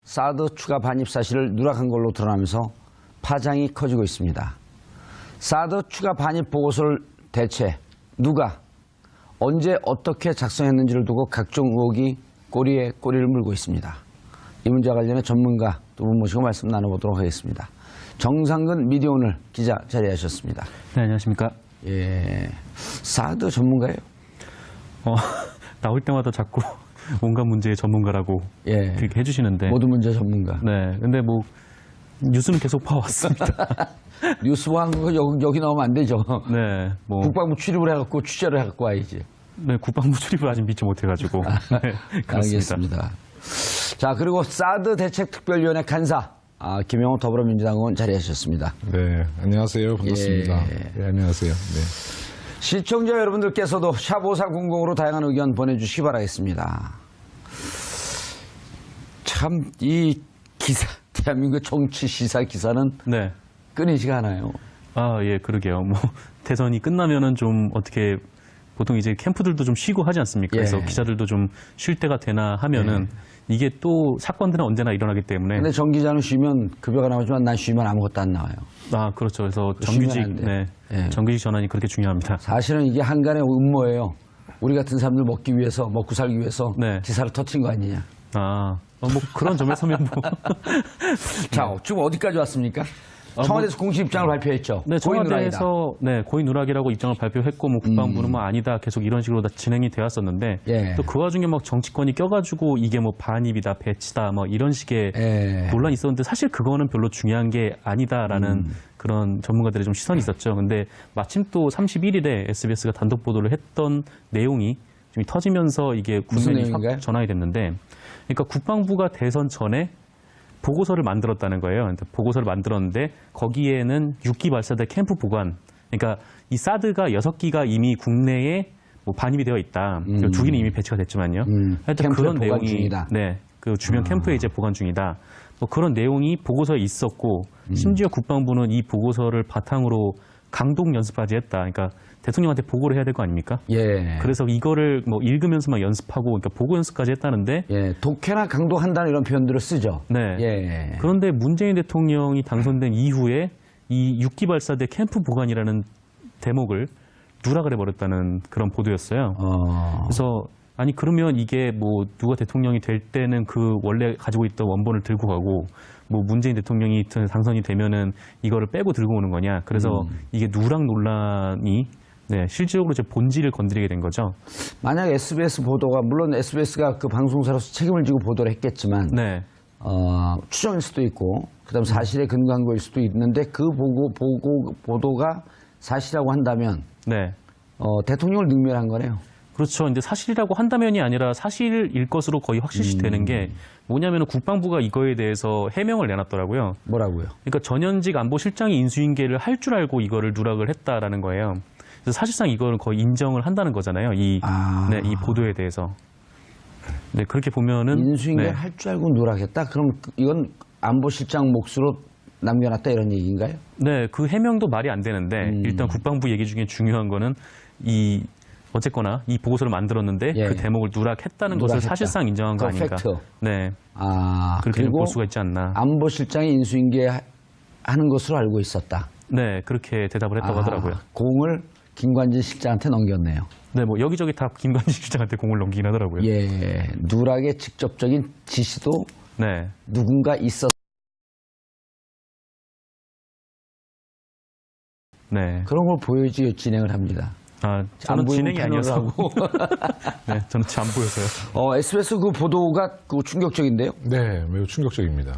사드 추가 반입 사실을 누락한 걸로 드러나면서 파장이 커지고 있습니다. 사드 추가 반입 보고서를 대체 누가 언제 어떻게 작성했는지를 두고 각종 의혹이 꼬리에 꼬리를 물고 있습니다. 이 문제와 관련해 전문가 두 분 모시고 말씀 나눠보도록 하겠습니다. 정상근 미디어오늘 기자 자리하셨습니다. 네, 안녕하십니까. 예, 사드 전문가예요? 나올 때마다 자꾸 온갖 문제의 전문가라고 예. 그렇게 해주시는데. 모든 문제 전문가. 네, 근데 뭐 뉴스는 계속 봐왔습니다. 뉴스 보는 거 여기 나오면 안 되죠. 네, 뭐 국방부 출입을 해갖고 취재를 해갖고 와야지. 네, 국방부 출입을 아직 믿지 못해가지고. 네, 그렇습니다. 알겠습니다. 자, 그리고 사드 대책특별위원회 간사 김영호 더불어민주당 의원 자리하셨습니다. 네, 안녕하세요. 반갑습니다. 예. 네, 안녕하세요. 네. 시청자 여러분들께서도 샵5400으로 다양한 의견 보내주시기 바라겠습니다. 참, 이 기사, 대한민국 정치 시사 기사는 네. 끊이지가 않아요. 아, 예, 그러게요. 뭐 대선이 끝나면은 좀 어떻게 보통 이제 캠프들도 좀 쉬고 하지 않습니까? 예. 그래서 기자들도 좀 쉴 때가 되나 하면은 이게 또 사건들은 언제나 일어나기 때문에. 근데 정 기자는 쉬면 급여가 나오지만 난 쉬면 아무것도 안 나와요. 아, 그렇죠. 그래서 쉬면 정규직, 안 돼. 네, 예. 정규직 전환이 그렇게 중요합니다. 사실은 이게 한간의 음모예요. 우리 같은 사람들 먹기 위해서, 먹고 살기 위해서 네. 기사를 터트린 거 아니냐. 아, 뭐 그런 점에서면 뭐. 자, 지금 어디까지 왔습니까? 청와대에서 공식 입장을 발표했죠. 네, 고인 누락이다. 청와대에서 네, 고의 누락이라고 입장을 발표했고, 뭐 국방부는 뭐 아니다, 계속 이런 식으로 다 진행이 되었었는데, 예. 또 그 와중에 막 정치권이 껴가지고 이게 뭐 반입이다, 배치다, 뭐 이런 식의 예. 논란이 있었는데, 사실 그거는 별로 중요한 게 아니다라는 그런 전문가들의 좀 시선이 있었죠. 근데 마침 또 31일에 SBS가 단독 보도를 했던 내용이 좀 터지면서 이게 무슨 국면이 내용인가요? 확 전환이 됐는데, 그러니까 국방부가 대선 전에 보고서를 만들었다는 거예요. 보고서를 만들었는데 거기에는 6기 발사대 캠프 보관, 그러니까 이 사드가 6기가 이미 국내에 뭐 반입이 되어 있다. 2기는 이미 배치가 됐지만요. 하여튼 캠프에 그런 보관 내용이 중이다. 네, 그 주변 캠프에 이제 보관 중이다. 뭐 그런 내용이 보고서에 있었고 심지어 국방부는 이 보고서를 바탕으로 강독 연습까지 했다. 그러니까 대통령한테 보고를 해야 될 거 아닙니까? 예. 그래서 이거를 뭐 읽으면서 막 연습하고, 그러니까 보고 연습까지 했다는데. 예. 독해나 강도한다는 이런 표현들을 쓰죠. 네. 예. 그런데 문재인 대통령이 당선된 이후에 이 6기 발사대 캠프 보관이라는 대목을 누락을 해버렸다는 그런 보도였어요. 그래서 아니 그러면 이게 뭐 누가 대통령이 될 때는 그 원래 가지고 있던 원본을 들고 가고, 뭐 문재인 대통령이 당선이 되면은 이거를 빼고 들고 오는 거냐. 그래서 이게 누락 논란이 네, 실질적으로 제 본질을 건드리게 된 거죠. 만약 SBS 보도가, 물론 SBS가 그 방송사로서 책임을 지고 보도를 했겠지만, 네. 추정일 수도 있고, 그 다음 사실에 근거한 거일 수도 있는데, 그 보도가 사실이라고 한다면, 네. 대통령을 능멸한 거네요. 그렇죠. 이제 사실이라고 한다면이 아니라 사실일 것으로 거의 확실시 되는 게 뭐냐면 국방부가 이거에 대해서 해명을 내놨더라고요. 뭐라고요? 그러니까 전현직 안보실장이 인수인계를 할 줄 알고 이거를 누락을 했다라는 거예요. 그래서 사실상 이거는 거의 인정을 한다는 거잖아요. 이 보도에 대해서. 네, 그렇게 보면은 인수인계를 네. 할 줄 알고 누락했다? 그럼 이건 안보실장 몫으로 남겨놨다 이런 얘기인가요? 네, 그 해명도 말이 안 되는데 일단 국방부 얘기 중에 중요한 거는 어쨌거나 이 보고서를 만들었는데 예. 그 대목을 누락했다는 누락했다. 것을 사실상 인정한 거 그 아닌가. 팩트. 네. 그렇게 그리고 볼 수가 있지 않나. 안보실장이 인수인계하는 것으로 알고 있었다. 네, 그렇게 대답을 했다고 하더라고요. 공을 김관진 실장한테 넘겼네요. 네, 뭐 여기저기 다 김관진 실장한테 공을 넘기긴 하더라고요. 예, 누락의 직접적인 지시도 네. 누군가 있었. 네. 그런 걸 보여야지 진행을 합니다. 아, 저는 안 보이면 진행이 패널을 아니어서. 하고. 네, 저는 잘 안 보여서요. SBS 그 보도가 충격적인데요. 네, 매우 충격적입니다.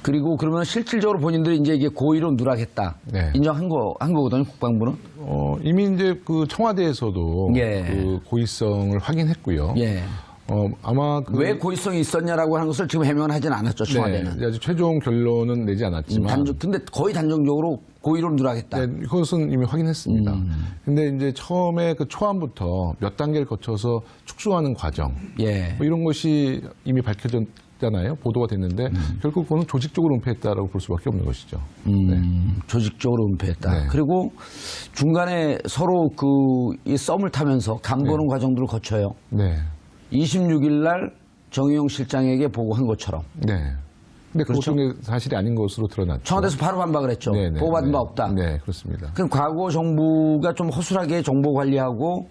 그리고 그러면 실질적으로 본인들이 이제 이게 고의로 누락했다. 네. 인정한 거거든요, 국방부는. 이미 이제 그 청와대에서도 예. 그 고의성을 확인했고요. 예. 아마 왜 고의성이 있었냐라고 하는 것을 지금 해명을 하진 않았죠, 청와대는. 네, 아직 최종 결론은 내지 않았지만. 근데 거의 단정적으로 고의로 누락했다. 네, 그것은 이미 확인했습니다. 근데 이제 처음에 그 초안부터 몇 단계를 거쳐서 축소하는 과정. 예. 뭐 이런 것이 이미 밝혀졌잖아요. 보도가 됐는데 결국 그거는 조직적으로 은폐했다라고 볼 수밖에 없는 것이죠. 네. 조직적으로 은폐했다. 네. 그리고 중간에 서로 이 썸을 타면서 간 보는 과정들을 거쳐요. 네. 26일 날 정의용 실장에게 보고한 것처럼 네. 근데 그렇죠? 그것은 사실이 아닌 것으로 드러났죠. 청와대에서 바로 반박을 했죠. 네, 네, 보고받은 네. 바 없다. 네, 그렇습니다. 그럼 과거 정부가 좀 허술하게 정보 관리하고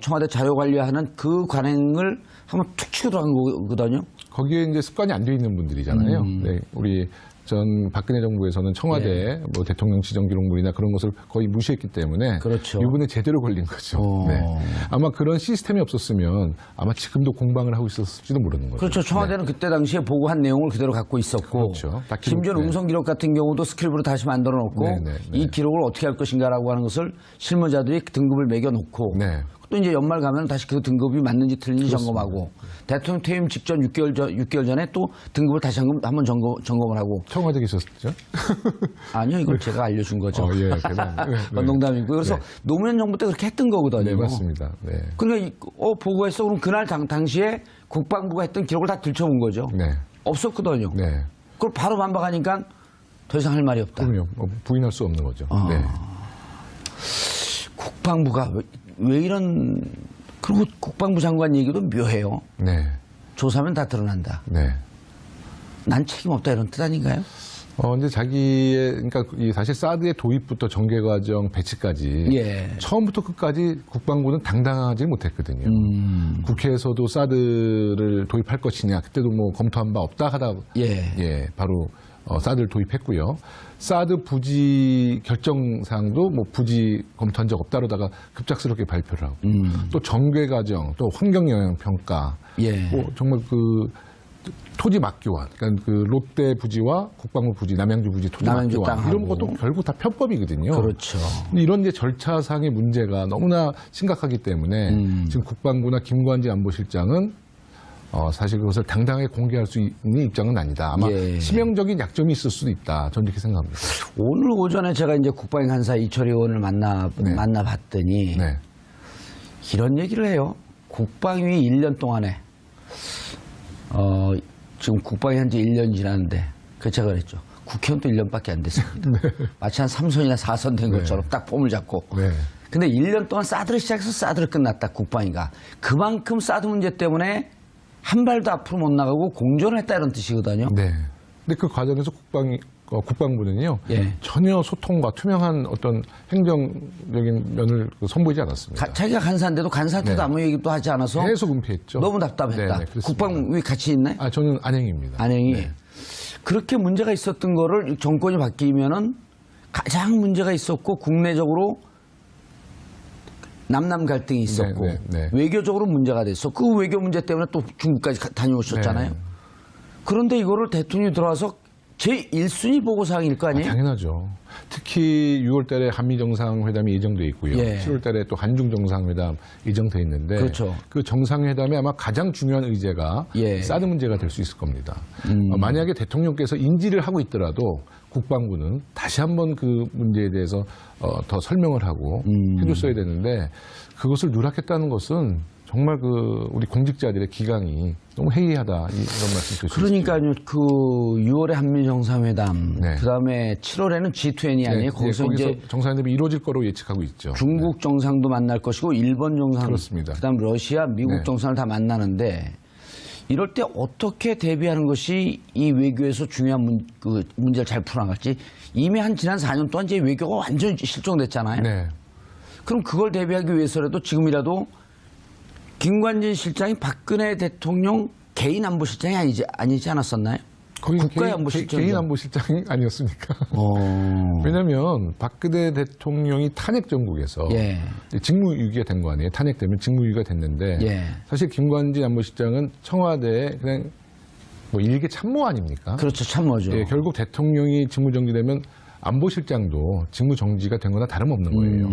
청와대 자료 관리하는 그 관행을 한번 툭 치고 들어간 거거든요. 거기에 이제 습관이 안 돼 있는 분들이잖아요. 네, 우리 전 박근혜 정부에서는 청와대 뭐 대통령 지정 기록물이나 그런 것을 거의 무시했기 때문에 그렇죠. 이번에 제대로 걸린 거죠. 네. 아마 그런 시스템이 없었으면 아마 지금도 공방을 하고 있었을지도 모르는 거죠. 그렇죠. 청와대는 그때 당시에 보고한 내용을 그대로 갖고 있었고 그렇죠. 다 기록, 심지어 네. 음성 기록 같은 경우도 스크립으로 다시 만들어 놓고 네, 네, 네. 이 기록을 어떻게 할 것인가라고 하는 것을 실무자들이 등급을 매겨 놓고 네. 또 이제 연말 가면 다시 그 등급이 맞는지 틀린지 점검하고 대통령 퇴임 직전 6개월 전에 또 등급을 다시 한번 점검을 하고 청와대 계셨죠? 아니요 이건 제가 알려준 거죠. 예, 네. 농담이고 그래서 노무현 정부 때 그렇게 했던 거거든요. 네, 맞습니다. 네. 그러니까 보고했어. 그럼 그날 당시에 국방부가 했던 기록을 다 들춰본 거죠. 네. 없었거든요. 네. 그걸 바로 반박하니까 더 이상 할 말이 없다. 그럼요. 부인할 수 없는 거죠. 네. 국방부가 왜 이런 그리고 국방부 장관 얘기도 묘해요. 네. 조사하면 다 드러난다. 네. 난 책임 없다 이런 뜻 아닌가요? 이제 자기의, 그러니까 이 사실 사드의 도입부터 전개 과정, 배치까지 예. 처음부터 끝까지 국방부는 당당하지 못했거든요. 국회에서도 사드를 도입할 것이냐, 그때도 뭐 검토한 바 없다 하다, 예. 바로 사드를 도입했고요. 사드 부지 결정사항도 뭐 부지 검토한 적 없다로다가 급작스럽게 발표를 하고, 또 전개 과정, 또 환경 영향 평가, 예. 뭐 정말 그 토지 막교환, 그러니까 그 롯데 부지와 국방부 부지, 남양주 부지 토지 남양주 막교환 땅하고. 이런 것도 결국 다 편법이거든요. 그렇죠. 근데 이런 이제 절차상의 문제가 너무나 심각하기 때문에 지금 국방부나 김관진 안보실장은 사실 그것을 당당하게 공개할 수 있는 입장은 아니다. 아마 예. 치명적인 약점이 있을 수도 있다. 저는 이렇게 생각합니다. 오늘 오전에 제가 이제 국방위 간사 이철희 의원을 만나봤더니 네. 이런 얘기를 해요. 국방위 1년 동안에 지금 국방위 한 지 1년 지났는데 그 제가 그랬죠. 국회의원 또 1년밖에 안 됐습니다. 마치 한 3선이나 4선 된 것처럼 딱 폼을 잡고. 네. 근데 1년 동안 사드를 시작해서 사드를 끝났다. 국방위가. 그만큼 사드 문제 때문에 한 발도 앞으로 못 나가고 공존을 했다 이런 뜻이거든요. 네. 근데 그 과정에서 국방부는요. 예. 전혀 소통과 투명한 어떤 행정적인 면을 선보이지 않았습니다. 자기가 간사인데도 간사 때도 네. 아무 얘기도 하지 않아서 계속 은폐했죠. 너무 답답했다. 네, 그렇습니다. 국방위 같이 있나요? 저는 안행입니다. 안행이. 네. 그렇게 문제가 있었던 거를 정권이 바뀌면은 가장 문제가 있었고 국내적으로 남남 갈등이 있었고 네. 외교적으로 문제가 됐어. 그 외교 문제 때문에 또 중국까지 다녀오셨잖아요. 네. 그런데 이거를 대통령이 들어와서 제 1순위 보고사항일 거 아니에요? 당연하죠. 특히 6월 달에 한미 정상회담이 예정돼 있고요. 예. 7월 달에 또 한중 정상회담 예정돼 있는데 그렇죠. 그 정상회담에 아마 가장 중요한 의제가 예. 사드 문제가 될 수 있을 겁니다. 만약에 대통령께서 인지를 하고 있더라도 국방부는 다시 한번 그 문제에 대해서 더 설명을 하고 해줬어야 되는데 그것을 누락했다는 것은 정말 그 우리 공직자들의 기강이 너무 해이하다 이런 말씀 드리고 그러니까요. 그 6월에 한미 정상회담, 네. 그다음에 7월에는 G20 아니에요. 거기서 이제 정상회담이 이루어질 거로 예측하고 있죠. 중국 정상도 만날 것이고 일본 정상, 그렇습니다. 그다음 러시아, 미국 네. 정상을 다 만나는데 이럴 때 어떻게 대비하는 것이 이 외교에서 중요한 문제를 잘 풀어나갈지 이미 지난 4년 동안 이제 외교가 완전히 실종됐잖아요. 네. 그럼 그걸 대비하기 위해서라도 지금이라도 김관진 실장이 박근혜 대통령 개인 안보실장이 아니지 않았었나요? 거기 국가의 안보실장. 개인 안보실장이 아니었습니까? 왜냐하면 박근혜 대통령이 탄핵 정국에서 예. 직무유기가 된 거 아니에요. 탄핵되면 직무유기가 됐는데 예. 사실 김관진 안보실장은 청와대에 그냥 뭐 일개 참모 아닙니까? 그렇죠. 참모죠. 예, 결국 대통령이 직무정지되면 안보실장도 직무정지가 된 거나 다름없는 거예요.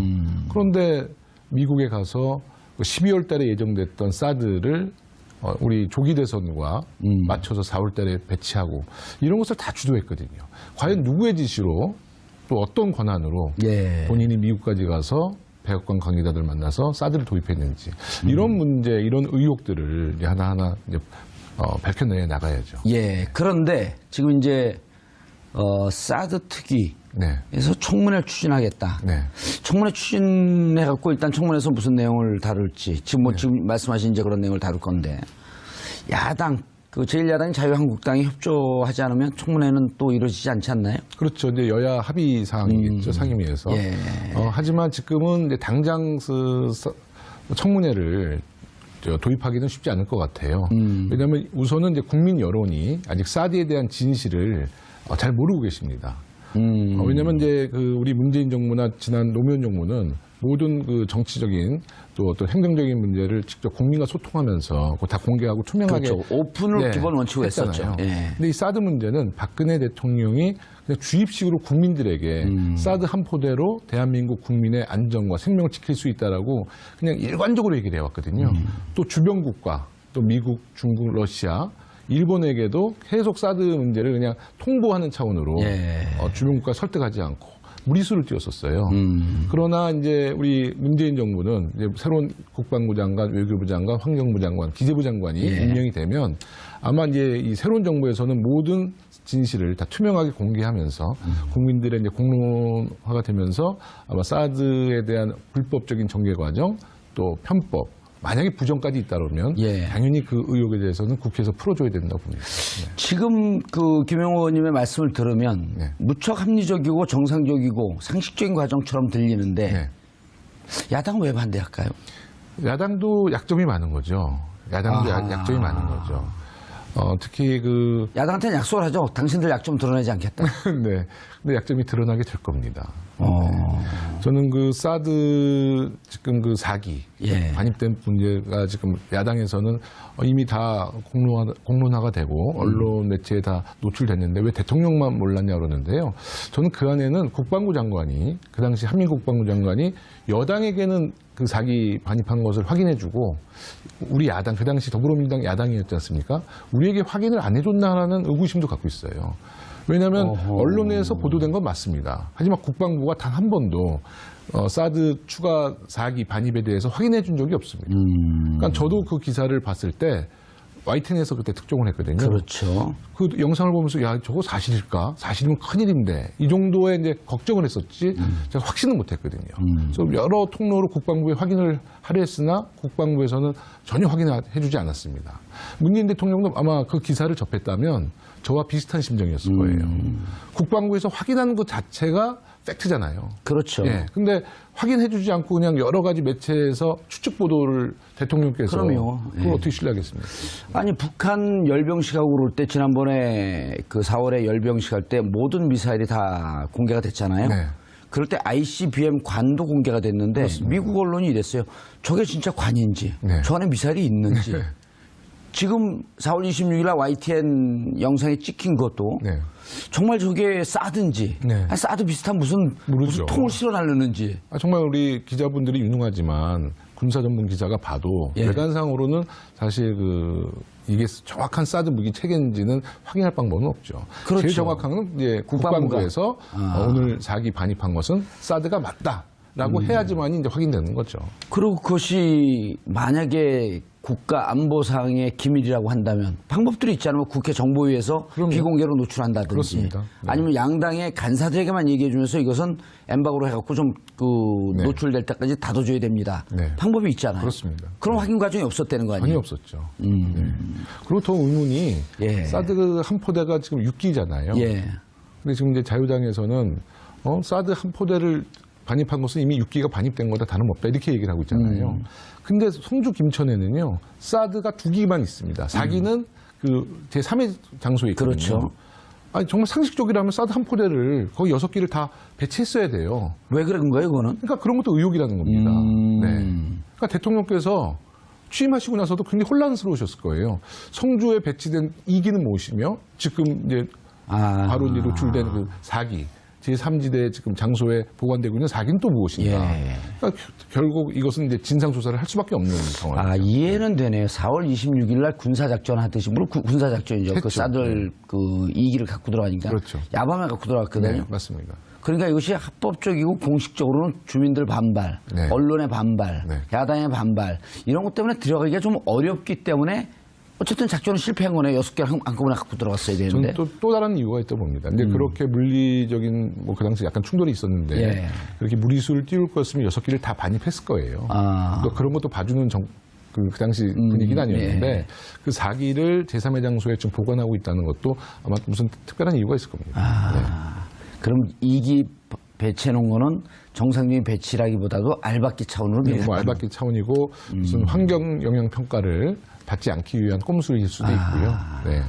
그런데 미국에 가서 12월 달에 예정됐던 사드를 우리 조기 대선과 맞춰서 4월 달에 배치하고 이런 것을 다 주도했거든요. 과연 누구의 지시로 또 어떤 권한으로 예. 본인이 미국까지 가서 백악관 관계자들 만나서 사드를 도입했는지 이런 문제, 이런 의혹들을 이제 하나하나 이제 밝혀내 나가야죠. 예. 그런데 지금 이제 사드 특위 네. 에서 청문회를 추진하겠다. 네. 청문회 추진해갖고 일단 청문회에서 무슨 내용을 다룰지 지금 지금 말씀하신 이제 그런 내용을 다룰 건데 야당 그 제1야당인 자유한국당이 협조하지 않으면 청문회는 또 이루어지지 않지 않나요? 그렇죠. 이제 여야 합의 사항이겠죠. 상임위에서. 예. 하지만 지금은 이제 당장 청문회를 도입하기는 쉽지 않을 것 같아요. 왜냐하면 우선은 이제 국민 여론이 아직 사드에 대한 진실을 잘 모르고 계십니다. 왜냐하면 이제 우리 문재인 정부나 지난 노무현 정부는 모든 그 정치적인 또 어떤 행정적인 문제를 직접 국민과 소통하면서 다 공개하고 투명하게 그렇죠. 오픈을 기본 원칙으로 했었죠. 예. 근데 이 사드 문제는 박근혜 대통령이 그냥 주입식으로 국민들에게 사드 한 포대로 대한민국 국민의 안전과 생명을 지킬 수 있다라고 그냥 일관적으로 얘기를 해왔거든요. 또 주변 국가, 또 미국, 중국, 러시아, 일본에게도 계속 사드 문제를 그냥 통보하는 차원으로 주변 국가 설득하지 않고 무리수를 띄웠었어요. 그러나 이제 우리 문재인 정부는 이제 새로운 국방부 장관, 외교부 장관, 환경부 장관, 기재부 장관이 임명이 되면 아마 이제 이 새로운 정부에서는 모든 진실을 다 투명하게 공개하면서 국민들의 이제 공론화가 되면서 아마 사드에 대한 불법적인 전개 과정 또 편법 만약에 부정까지 잇따르면 당연히 그 의혹에 대해서는 국회에서 풀어줘야 된다고 봅니다. 지금 그 김영호 의원님의 말씀을 들으면 무척 합리적이고 정상적이고 상식적인 과정처럼 들리는데 야당은 왜 반대할까요? 야당도 약점이 많은 거죠. 야당도 약점이 많은 거죠. 특히 야당한테는 약속을 하죠. 당신들 약점 드러내지 않겠다. 네. 근데 약점이 드러나게 될 겁니다. 저는 사드 지금 4기 반입된 문제가 지금 야당에서는 이미 다 공론화가 되고 언론 매체에 다 노출됐는데 왜 대통령만 몰랐냐 그러는데요. 저는 그 안에는 국방부 장관이 그 당시 한민국 국방부 장관이 여당에게는 그 4기 반입한 것을 확인해주고 우리 야당 그 당시 더불어민주당 야당이었지 않습니까? 우리에게 확인을 안 해줬나라는 의구심도 갖고 있어요. 왜냐하면 언론에서 보도된 건 맞습니다. 하지만 국방부가 단 한 번도 사드 추가 4기 반입에 대해서 확인해 준 적이 없습니다. 그러니까 저도 그 기사를 봤을 때 YTN에서 그때 특종을 했거든요. 그렇죠. 그 영상을 보면서 야 저거 사실일까? 사실이면 큰일인데 이 정도의 이제 걱정을 했었지 제가 확신은 못했거든요. 그래서 여러 통로로 국방부에 확인을 하려 했으나 국방부에서는 전혀 확인을 해주지 않았습니다. 문재인 대통령도 아마 그 기사를 접했다면 저와 비슷한 심정이었을 거예요. 국방부에서 확인하는 것 자체가 팩트잖아요. 그렇죠. 예. 근데 확인해주지 않고 그냥 여러 가지 매체에서 추측 보도를 대통령께서 그럼요. 그걸 어떻게 신뢰하겠습니까? 아니 북한 열병 시각으로 올 때 지난번에 그 4월에 열병 시각 때 모든 미사일이 다 공개가 됐잖아요. 네. 그럴 때 ICBM 관도 공개가 됐는데 미국 언론이 이랬어요. 저게 진짜 관인지, 저 안에 미사일이 있는지. 지금 4월 26일 날 YTN 영상에 찍힌 것도 정말 저게 사드인지 사드 비슷한 무슨 통을 실어 날르는지 정말 우리 기자분들이 유능하지만 군사 전문 기자가 봐도 외관상으로는 사실 이게 정확한 사드 무기 체계인지는 확인할 방법은 없죠. 그렇죠. 제일 정확한 건 이제 국방부에서 오늘 4기 반입한 것은 사드가 맞다라고 해야지만 이제 확인되는 거죠. 그리고 그것이 만약에 국가 안보상의 기밀이라고 한다면 방법들이 있잖아요. 국회 정보위에서 비공개로 노출한다든지 그렇습니다. 아니면 양당의 간사들에게만 얘기해주면서 이것은 엠바고로 해갖고 좀 노출될 때까지 닫아줘야 됩니다. 방법이 있잖아요. 그렇습니다. 그런 확인 과정이 없었다는 거 아니에요? 전혀 없었죠. 그리고 더 의문이 사드 한 포대가 지금 6기잖아요. 근데 지금 이제 자유당에서는 사드 한 포대를 반입한 것은 이미 6기가 반입된 거다 다름없다 이렇게 얘기를 하고 있잖아요. 근데 성주 김천에는요 사드가 2기만 있습니다. 4기는 제3의 장소에 있거든요. 그렇죠. 아니 정말 상식적이라면 사드 한 포대를 거기 6기를 다 배치했어야 돼요. 왜 그런 거예요, 그거는? 그러니까 그런 것도 의혹이라는 겁니다. 그러니까 대통령께서 취임하시고 나서도 굉장히 혼란스러우셨을 거예요. 성주에 배치된 2기는 무엇이며 지금 이제 바로 이제 노출된 4기. 제3지대 지금 장소에 보관되고 있는 4기는 또 무엇인가. 그러니까 결국 이것은 이제 진상조사를 할 수밖에 없는 상황입니다. 이해는 되네요. 4월 26일 날 군사작전 하듯이, 물론 군사작전이죠. 했죠. 그 사들 2기를 갖고 들어가니까. 그렇죠. 야밤에 갖고 들어갔거든요. 네, 맞습니다. 그러니까 이것이 합법적이고 공식적으로는 주민들 반발, 언론의 반발, 야당의 반발, 이런 것 때문에 들어가기가 좀 어렵기 때문에 어쨌든 작전은 실패한 거네요. 6개를 한꺼번에 갖고 들어갔어야 되는데. 저는 또 다른 이유가 있다고 봅니다. 근데 그렇게 물리적인 그 당시 약간 충돌이 있었는데 그렇게 무리수를 띄울 거였으면 6기를 다 반입했을 거예요. 또 그런 것도 봐주는 그 당시 분위기는 아니었는데 그 사기를 제3의 장소에 좀 보관하고 있다는 것도 아마 무슨 특별한 이유가 있을 겁니다. 그럼 이기 배치해놓은 거는 정상적인 배치라기보다도 알박기 차원으로 네, 뭐 알박기 차원이고 무슨 환경 영향 평가를 받지 않기 위한 꼼수일 수도 있고요. 네.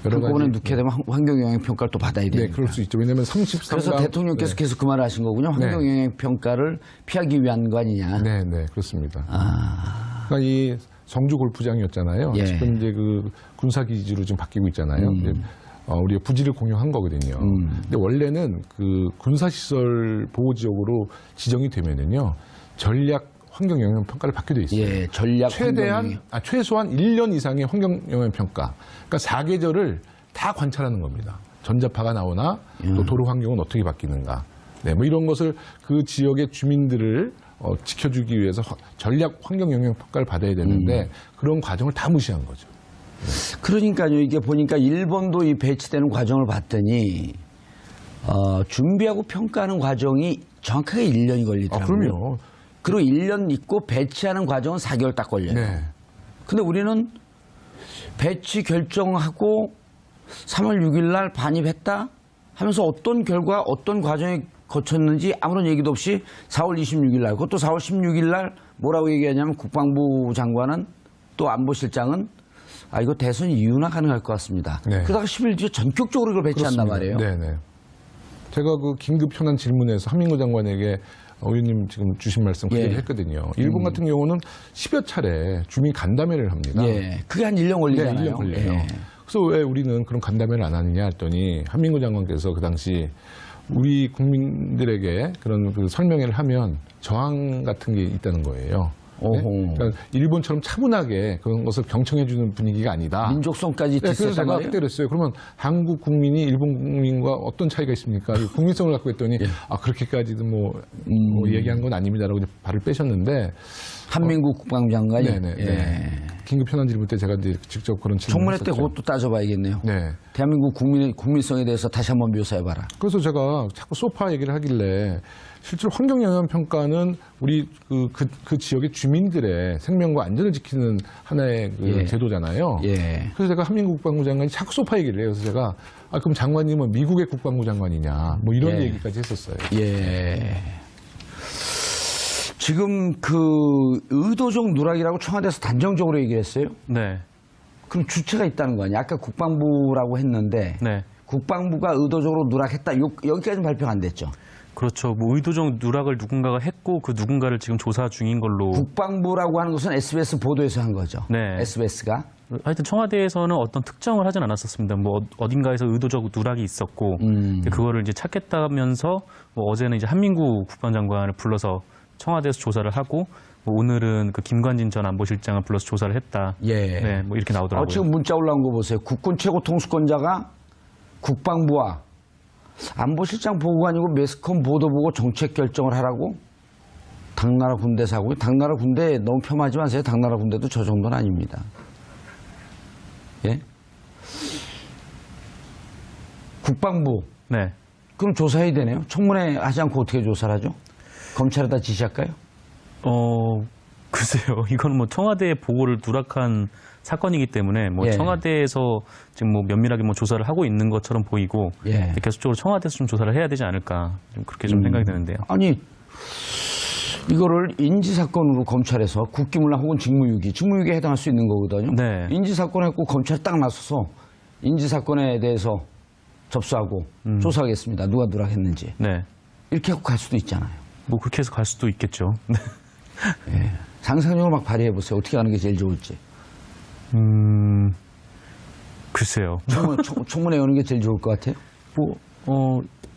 여러 그거는 가지- 넣게 되면 환경 영향 평가를 또 받아야 되니까. 네, 그럴 수 있죠. 왜냐하면 33강 그래서 대통령께서 계속 그 말을 하신 거군요. 환경 네. 영향 평가를 피하기 위한 거 아니냐. 네, 네, 그렇습니다. 그러니까 이 성주 골프장이었잖아요. 예. 지금 이제 그 군사 기지로 좀 바뀌고 있잖아요. 이제 우리가 부지를 공유한 거거든요. 근데 원래는 그 군사 시설 보호 지역으로 지정이 되면은요 전략 환경 영향 평가를 받게 돼 있어요. 예, 전략 최대한 최소한 1년 이상의 환경 영향 평가. 그러니까 사계절을 다 관찰하는 겁니다. 전자파가 나오나 또 도로 환경은 어떻게 바뀌는가. 네, 뭐 이런 것을 그 지역의 주민들을 지켜주기 위해서 전략 환경 영향 평가를 받아야 되는데 그런 과정을 다 무시한 거죠. 그러니까요. 이게 보니까 일본도 이 배치되는 과정을 봤더니 준비하고 평가하는 과정이 정확하게 1년이 걸리더라고요. 그럼요. 그리고 1년 있고 배치하는 과정은 4개월 딱 걸려요. 네. 근데 우리는 배치 결정하고 3월 6일 날 반입했다 하면서 어떤 결과 어떤 과정이 거쳤는지 아무런 얘기도 없이 4월 26일 날 그것도 4월 16일 날 뭐라고 얘기하냐면 국방부 장관은 또 안보실장은 이거 대선 이유나 가능할 것 같습니다. 네. 그러다가 10일 뒤에 전격적으로 이걸 배치한단 말이에요. 네네. 제가 그 긴급 현안 질문에서 한민구 장관에게 의원님 지금 주신 말씀 그대로 예. 했거든요. 일본 같은 경우는 10여 차례 주민 간담회를 합니다. 예, 그게 한 1년 걸리잖아요. 네, 1년 걸려요. 예. 그래서 왜 우리는 그런 간담회를 안 하느냐 했더니 한민구 장관께서 그 당시 우리 국민들에게 그런 그 설명회를 하면 저항 같은 게 있다는 거예요. 네? 오호. 그러니까 일본처럼 차분하게 그런 것을 경청해주는 분위기가 아니다. 민족성까지 네, 그래서 뒤섞단 제가 말이에요. 그때 그랬어요. 그러면 한국 국민이 일본 국민과 어떤 차이가 있습니까? 이 국민성을 갖고 했더니 그렇게까지도 뭐 얘기한 건 아닙니다라고 이제 발을 빼셨는데 한민국 국방부 장관이 네네. 예. 긴급 현안 질문 때 제가 이제 직접 그런 질문을 청문회 때 했었죠. 그것도 따져봐야겠네요. 네. 대한민국 국민의 국민성에 대해서 다시 한번 묘사해봐라. 그래서 제가 자꾸 소파 얘기를 하길래 실제로 환경 영향 평가는 우리 그 지역의 주민들의 생명과 안전을 지키는 하나의 그 예. 제도잖아요. 예. 그래서 제가 한민국 국방부 장관이 자꾸 소파 얘기를 해요. 그래서 제가 그럼 장관님은 미국의 국방부 장관이냐 뭐 이런 예. 얘기까지 했었어요. 예. 지금 그 의도적 누락이라고 청와대에서 단정적으로 얘기를 했어요. 네. 그럼 주체가 있다는 거 아니야? 아까 국방부라고 했는데 네. 국방부가 의도적으로 누락했다. 여기까지는 발표가 안 됐죠. 그렇죠. 뭐 의도적 누락을 누군가가 했고 그 누군가를 지금 조사 중인 걸로. 국방부라고 하는 것은 SBS 보도에서 한 거죠. 네. SBS가. 하여튼 청와대에서는 어떤 특정을 하진 않았었습니다. 뭐 어딘가에서 의도적 누락이 있었고 그거를 이제 찾겠다면서 뭐 어제는 이제 한민구 국방장관을 불러서 청와대에서 조사를 하고 뭐 오늘은 그 김관진 전 안보실장을 불러서 조사를 했다. 예. 네, 뭐 이렇게 나오더라고요. 지금 문자 올라온 거 보세요. 국군 최고 통수권자가 국방부와 안보실장 보고가 아니고 매스컴 보도 보고 정책 결정을 하라고? 당나라 군대사고요. 당나라 군대 너무 폄하하지 마세요. 당나라 군대도 저 정도는 아닙니다. 예? 국방부. 네. 그럼 조사해야 되네요. 청문회 하지 않고 어떻게 조사를 하죠? 검찰에다 지시할까요? 글쎄요. 이건 뭐 청와대의 보고를 누락한 사건이기 때문에 뭐 예. 청와대에서 지금 뭐 면밀하게 뭐 조사를 하고 있는 것처럼 보이고 예. 계속적으로 청와대에서 좀 조사를 해야 되지 않을까 좀 그렇게 좀 생각이 드는데요. 아니 이거를 인지사건으로 검찰에서 국기문란 혹은 직무유기에 해당할 수 있는 거거든요. 네. 인지사건 했고 검찰이 딱 나서서 인지사건에 대해서 접수하고 조사하겠습니다. 누가 누락했는지. 네. 이렇게 하고 갈 수도 있잖아요. 뭐 그렇게 해서 갈 수도 있겠죠. 예. 상상력을 막 발휘해 보세요. 어떻게 하는 게 제일 좋을지. 글쎄요. 청문회 여는 게 제일 좋을 것 같아요.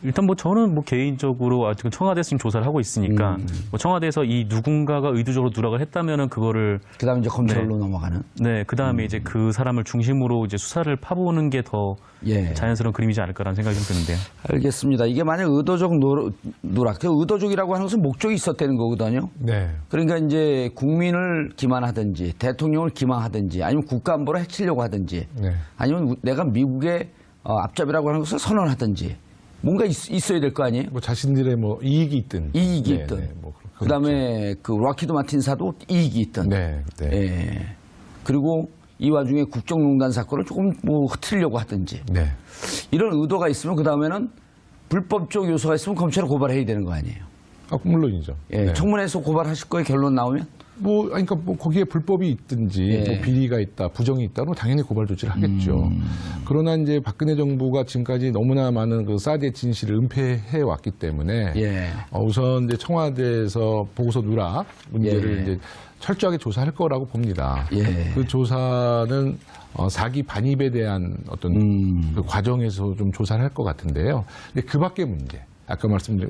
일단 뭐 저는 뭐 개인적으로 아직 청와대에서 지금 조사를 하고 있으니까 뭐 청와대에서 이 누군가가 의도적으로 누락을 했다면은 그거를 그다음에 이제 검찰로 넘어가는. 네, 그다음에 이제 그 사람을 중심으로 이제 수사를 파보는 게 더 예. 자연스러운 그림이지 않을까라는 생각이 좀 드는데요. 알겠습니다. 이게 만약 의도적 누락, 그 의도적이라고 하는 것은 목적이 있었다는 거거든요. 네. 그러니까 이제 국민을 기만하든지 대통령을 기만하든지 아니면 국가안보를 해치려고 하든지 네. 아니면 내가 미국의 앞잡이라고 하는 것을 선언하든지 뭔가 있어야 될 거 아니에요? 뭐 자신들의 뭐 이익이 있든 이익이 네, 있든. 네, 뭐 그다음에 그 락히드 마틴사도 이익이 있던. 네, 네. 예. 그리고 이 와중에 국정농단 사건을 조금 뭐 흐트리려고 하든지 네. 이런 의도가 있으면 그 다음에는 불법적 요소가 있으면 검찰에 고발해야 되는 거 아니에요? 아, 물론이죠. 예. 네. 청문회에서 고발하실 거에 결론 나오면 그러니까 뭐 거기에 불법이 있든지 예. 뭐 비리가 있다, 부정이 있다, 뭐 당연히 고발 조치를 하겠죠. 그러나 이제 박근혜 정부가 지금까지 너무나 많은 그 사드의 진실을 은폐해 왔기 때문에 예. 우선 이제 청와대에서 보고서 누락 문제를 예. 이제 철저하게 조사할 거라고 봅니다. 예. 그 조사는 사기 반입에 대한 어떤 그 과정에서 좀 조사를 할 것 같은데요. 근데 그 밖의 문제. 아까 말씀드린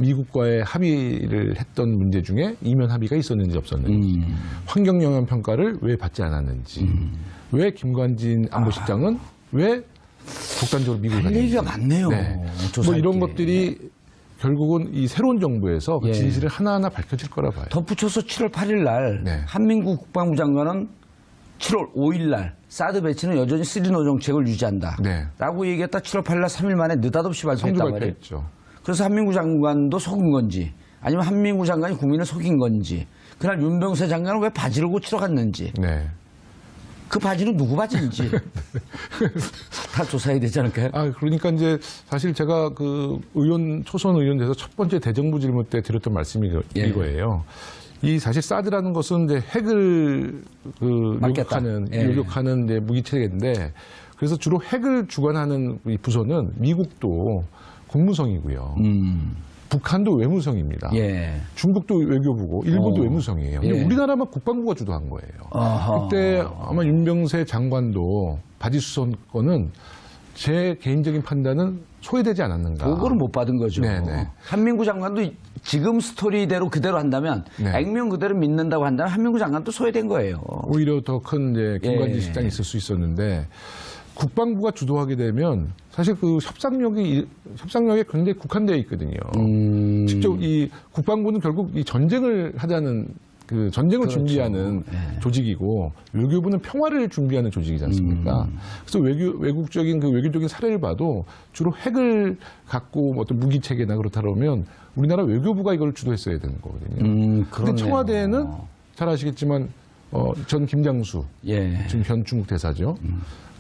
미국과의 합의를 했던 문제 중에 이면 합의가 있었는지 없었는지, 환경 영향 평가를 왜 받지 않았는지, 왜 김관진 안보실장은 왜 독단적으로 미국을 할 갔는지. 얘기가 많네요. 뭐 조사할 이런 게. 것들이 결국은 이 새로운 정부에서 그 예. 진실을 하나하나 밝혀질 거라 봐요. 덧붙여서 7월 8일 날 네. 한민구 국방부 장관은 7월 5일 날 사드 배치는 여전히 3노 정책을 유지한다. 네. 라고 얘기했다 7월 8일 날 3일 만에 느닷없이 성주 발표했단 말이에요. 발표했죠. 그래서 한민구 장관도 속은 건지 아니면 한민구 장관이 국민을 속인 건지 그날 윤병세 장관은 왜 바지를 고치러 갔는지 네. 그 바지는 누구 바지인지 다 조사해야 되지 않을까요? 그러니까 이제 사실 제가 그 초선 의원 돼서 첫 번째 대정부 질문 때 드렸던 말씀이 예. 이거예요. 이 사실 사드라는 것은 이제 핵을 맞겠다. 요격하는 이제 무기 체계인데 그래서 주로 핵을 주관하는 이 부서는 미국도 국무성이고요. 북한도 외무성입니다. 예. 중국도 외교부고 일본도 외무성이에요. 근데 예. 우리나라만 국방부가 주도한 거예요. 아하. 그때 아마 윤병세 장관도 바지수선 건은 제 개인적인 판단은 소외되지 않았는가. 보고를 못 받은 거죠. 네네. 한민구 장관도 지금 스토리대로 그대로 한다면 네. 액면 그대로 믿는다고 한다면 한민구 장관도 소외된 거예요. 오히려 더 큰 이제 김관진 예. 실장이 있을 수 있었는데 국방부가 주도하게 되면 사실 그 협상력에 굉장히 국한되어 있거든요. 직접 이 국방부는 결국 이 전쟁을 하자는 그 전쟁을 그렇죠. 준비하는 조직이고 외교부는 평화를 준비하는 조직이지 않습니까? 그래서 외국적인 그 외교적인 사례를 봐도 주로 핵을 갖고 어떤 무기 체계나 그렇다 그러면 우리나라 외교부가 이걸 주도했어야 되는 거거든요. 그런데 청와대에는 잘 아시겠지만 전 김장수 예. 지금 현 중국 대사죠.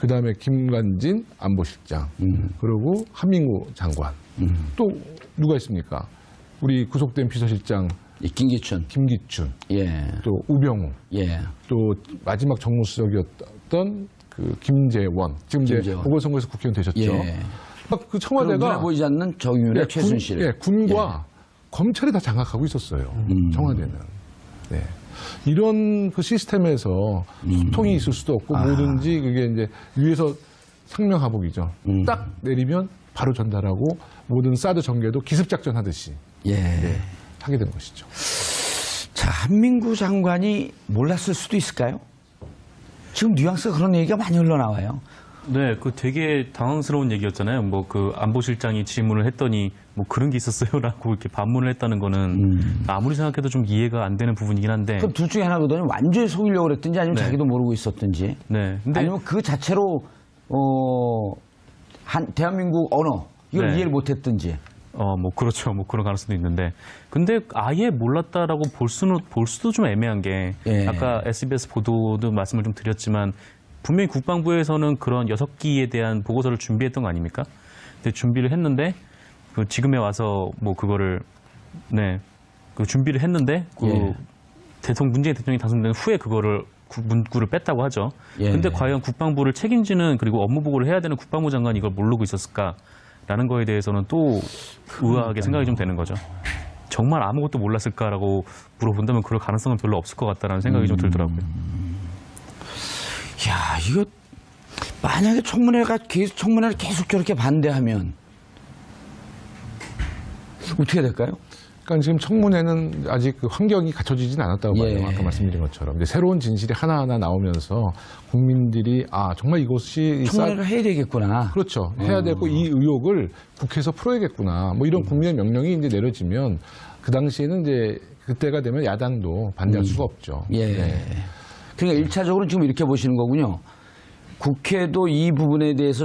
그다음에 김관진 안보실장 그리고 한민구 장관 또 누가 있습니까? 우리 구속된 비서실장 이 김기춘. 김기춘 예. 또 우병우 예. 또 마지막 정무수석이었던 그 김재원 지금 이제 김재원. 보궐선거에서 국회의원 되셨죠. 예. 그 청와대가 눈에 보이지 않는 정윤의 최순실. 군과 검찰이 다 장악하고 있었어요. 청와대는. 네. 이런 그 시스템에서 소통이 있을 수도 없고 뭐든지 그게 이제 위에서 상명하복이죠. 딱 내리면 바로 전달하고 모든 사드 전개도 기습작전 하듯이 예. 하게 된 것이죠. 자, 한민구 장관이 몰랐을 수도 있을까요? 지금 뉘앙스가 그런 얘기가 많이 흘러나와요. 네, 그 되게 당황스러운 얘기였잖아요. 뭐 그 안보실장이 질문을 했더니 뭐 그런 게 있었어요라고 이렇게 반문을 했다는 거는 아무리 생각해도 좀 이해가 안 되는 부분이긴 한데. 그럼 둘 중에 하나거든요. 완전히 속이려고 그랬든지 아니면 네. 자기도 모르고 있었든지. 네, 근데 아니면 그 자체로 대한민국 언어 이걸 네. 이해를 못했든지. 뭐 그렇죠. 뭐 그런 가능성도 있는데. 근데 아예 몰랐다라고 볼 수도 좀 애매한 게 예. 아까 SBS 보도도 말씀을 좀 드렸지만 분명히 국방부에서는 그런 6기에 대한 보고서를 준비했던 거 아닙니까? 근데 준비를 했는데 그 지금에 와서 뭐 그거를 그 준비를 했는데 그 예. 문재인 대통령이 당선된 후에 그거를 문구를 뺐다고 하죠. 예. 근데 과연 국방부를 책임지는 그리고 업무 보고를 해야 되는 국방부 장관이 이걸 모르고 있었을까라는 거에 대해서는 또 의아하게 생각이 좀 되는 거죠. 정말 아무것도 몰랐을까라고 물어본다면 그럴 가능성은 별로 없을 것 같다라는 생각이 좀 들더라고요. 야, 이거 만약에 청문회를 계속 저렇게 반대하면 어떻게 될까요? 그러니까 지금 청문회는 아직 그 환경이 갖춰지진 않았다고 봐요. 예. 아까 말씀드린 것처럼. 이제 새로운 진실이 하나하나 나오면서 국민들이 정말 이것이 청문회를 해야 되겠구나. 그렇죠. 해야 되고 이 의혹을 국회에서 풀어야겠구나. 뭐 이런 국민의 명령이 이제 내려지면 그 당시에는 이제 그때가 되면 야당도 반대할 수가 없죠. 예. 네. 그러니까 1차적으로 지금 이렇게 보시는 거군요. 국회도 이 부분에 대해서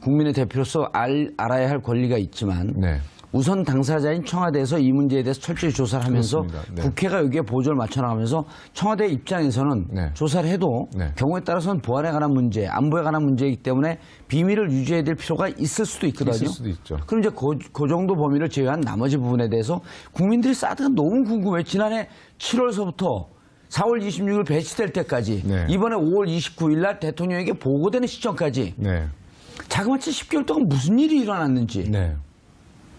국민의 대표로서 알아야 할 권리가 있지만 네. 우선 당사자인 청와대에서 이 문제에 대해서 철저히 조사를 하면서 그렇습니다. 네. 국회가 여기에 보조를 맞춰나가면서 청와대 입장에서는 네. 조사를 해도 네. 경우에 따라서는 보안에 관한 문제, 안보에 관한 문제이기 때문에 비밀을 유지해야 될 필요가 있을 수도 있거든요. 있을 수도 있죠. 그럼 이제 그 정도 범위를 제외한 나머지 부분에 대해서 국민들이 사드가 너무 궁금해. 지난해 7월서부터 4월 26일 배치될 때까지 네. 이번에 5월 29일 날 대통령에게 보고되는 시점까지 네. 자그마치 10개월 동안 무슨 일이 일어났는지 네.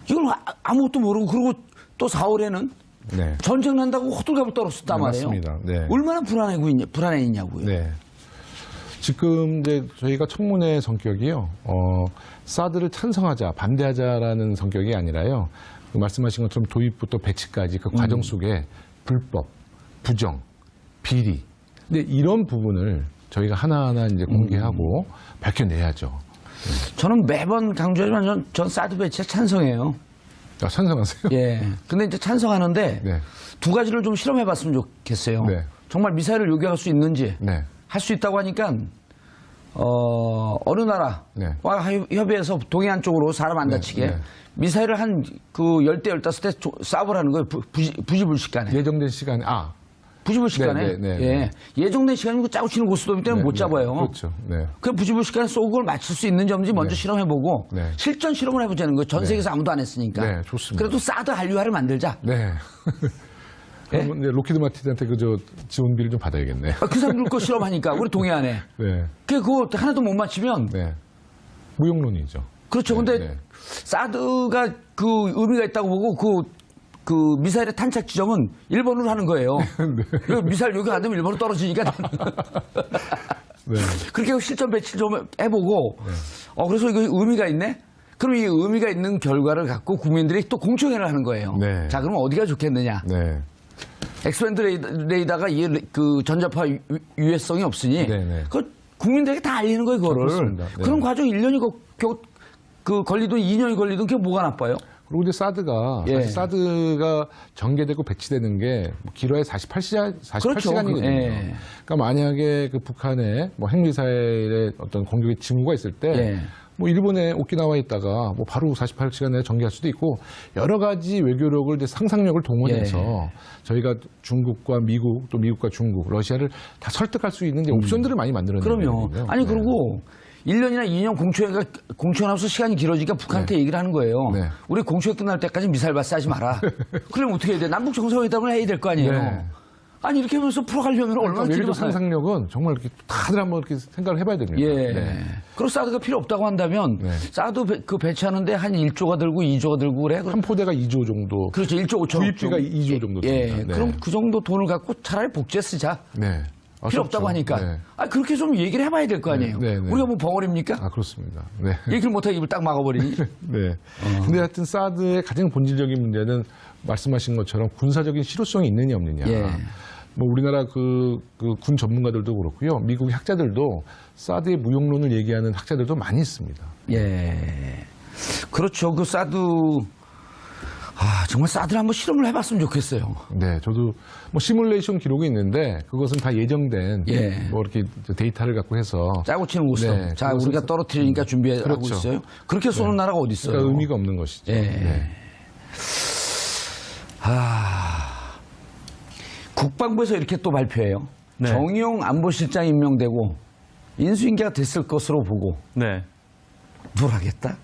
이걸 아무것도 모르고 그리고 또 4월에는 네. 전쟁 난다고 호들갑을 떨었었단 네, 말이에요. 맞습니다. 네. 얼마나 불안해 있냐고요. 네. 지금 이제 저희가 청문회 성격이요. 사드를 찬성하자, 반대하자라는 성격이 아니라요. 그 말씀하신 것처럼 도입부터 배치까지 그 과정 속에 불법, 부정, 비리. 근데 이런 부분을 저희가 하나하나 이제 공개하고 밝혀내야죠. 저는 매번 강조하지만 전 사드 배치에 찬성해요. 아, 찬성하세요? 예. 근데 이제 찬성하는데 네. 두 가지를 좀 실험해 봤으면 좋겠어요. 네. 정말 미사일을 요격할 수 있는지 네. 할 수 있다고 하니까 어느 나라와 네. 협의해서 동해안 쪽으로 사람 안 네, 다치게 네. 미사일을 한 그 10대 15대 쏴보라는 거예요. 부지불식간에. 예정된 시간에, 부지불식간에. 네, 네, 네, 네. 예정된 시간이고 짜고 치는 고스톱이기 때문에 못 잡아요. 그렇죠. 네. 그 부지불식간에 쏘고 그걸 맞출 수 있는지 없는지 먼저 실험해보고 네. 실전 실험을 해보자는 거예요. 전 세계에서 아무도 안 했으니까. 네, 좋습니다. 그래도 사드 한류화를 만들자. 네. 그럼 이제 로키드 마틴한테 지원비를 좀 받아야겠네. 그 사람들 거 실험하니까 우리 동해안에. 네. 그거 하나도 못 맞추면 네. 무용론이죠. 그렇죠. 네, 근데 네. 사드가 그 의미가 있다고 보고 그 미사일의 탄착 지점은 일본으로 하는 거예요. 그 미사일 요격 안 되면 일본으로 떨어지니까. 네. 그렇게 실전 배치를 좀 해보고 그래서 이거 의미가 있네? 그럼 이 의미가 있는 결과를 갖고 국민들이 또 공청회를 하는 거예요. 네. 자, 그러면 어디가 좋겠느냐? 네. 엑스밴드 레이더가 그 전자파 유해성이 없으니 네, 네. 그 국민들에게 다 알리는 거예요, 그거를. 그렇습니다. 네. 그런 과정 1년이 걸리든 2년이 걸리든 그게 뭐가 나빠요? 그리고 이제 사드가 예. 사실 사드가 전개되고 배치되는 게 길어야 48시간이거든요. 그렇죠. 예. 그러니까 만약에 그 북한의 뭐 핵미사일의 어떤 공격의 징후가 있을 때 예. 뭐 일본에 오키나와에 있다가 뭐 바로 48시간 내에 전개할 수도 있고 여러 가지 외교력을 이제 상상력을 동원해서 예. 저희가 중국과 미국 또 미국과 중국, 러시아를 다 설득할 수 있는 이제 옵션들을 많이 만들어내는 그럼요. 거거든요. 아니 네. 그리고 1년이나 2년 공청회하면서 시간이 길어지니까 북한한테 얘기를 하는 거예요. 네. 우리 공청회 끝날 때까지 미사일 발사하지 마라. 그러면 어떻게 해야 돼? 남북 정상회담을 해야 될 거 아니에요. 네. 아니 이렇게 하면서 풀어가려면 얼마나 외교적 길어요. 상상력은 정말 이렇게 다들 한번 이렇게 생각을 해봐야 됩니다. 예. 네. 그리고 사드가 필요 없다고 한다면 네. 사드 그 배치하는데 한 1조가 들고 2조가 들고 그래. 한 포대가 2조 정도. 그렇죠. 1조 5천. 구입비가 2조 정도 예. 됩니다. 네. 그럼 그 정도 돈을 갖고 차라리 복제 쓰자. 네. 필요 없다고 하니까. 네. 그렇게 좀 얘기를 해봐야 될 거 아니에요. 네, 네. 우리가 뭐 벙어리입니까? 그렇습니다. 네. 얘기를 못하고 입을 딱 막아버리니. 네. 근데 하여튼 사드의 가장 본질적인 문제는 말씀하신 것처럼 군사적인 실효성이 있느냐 없느냐. 예. 뭐 우리나라 군 전문가들도 그렇고요. 미국 학자들도 사드의 무용론을 얘기하는 학자들도 많이 있습니다. 예. 그렇죠. 그 사드. 정말 사드를 한번 실험을 해봤으면 좋겠어요. 네, 저도 뭐 시뮬레이션 기록이 있는데 그것은 다 예정된 예. 뭐 이렇게 데이터를 갖고 해서 짜고 치는 고스톱. 네, 자, 그것은- 우리가 떨어뜨리니까 준비하고 그렇죠. 있어요. 그렇게 쏘는 나라가 어디 있어요? 그러니까 의미가 없는 것이죠. 예. 네. 국방부에서 이렇게 또 발표해요. 네. 정의용 안보실장 임명되고 인수인계가 됐을 것으로 보고 네. 뭘 하겠다?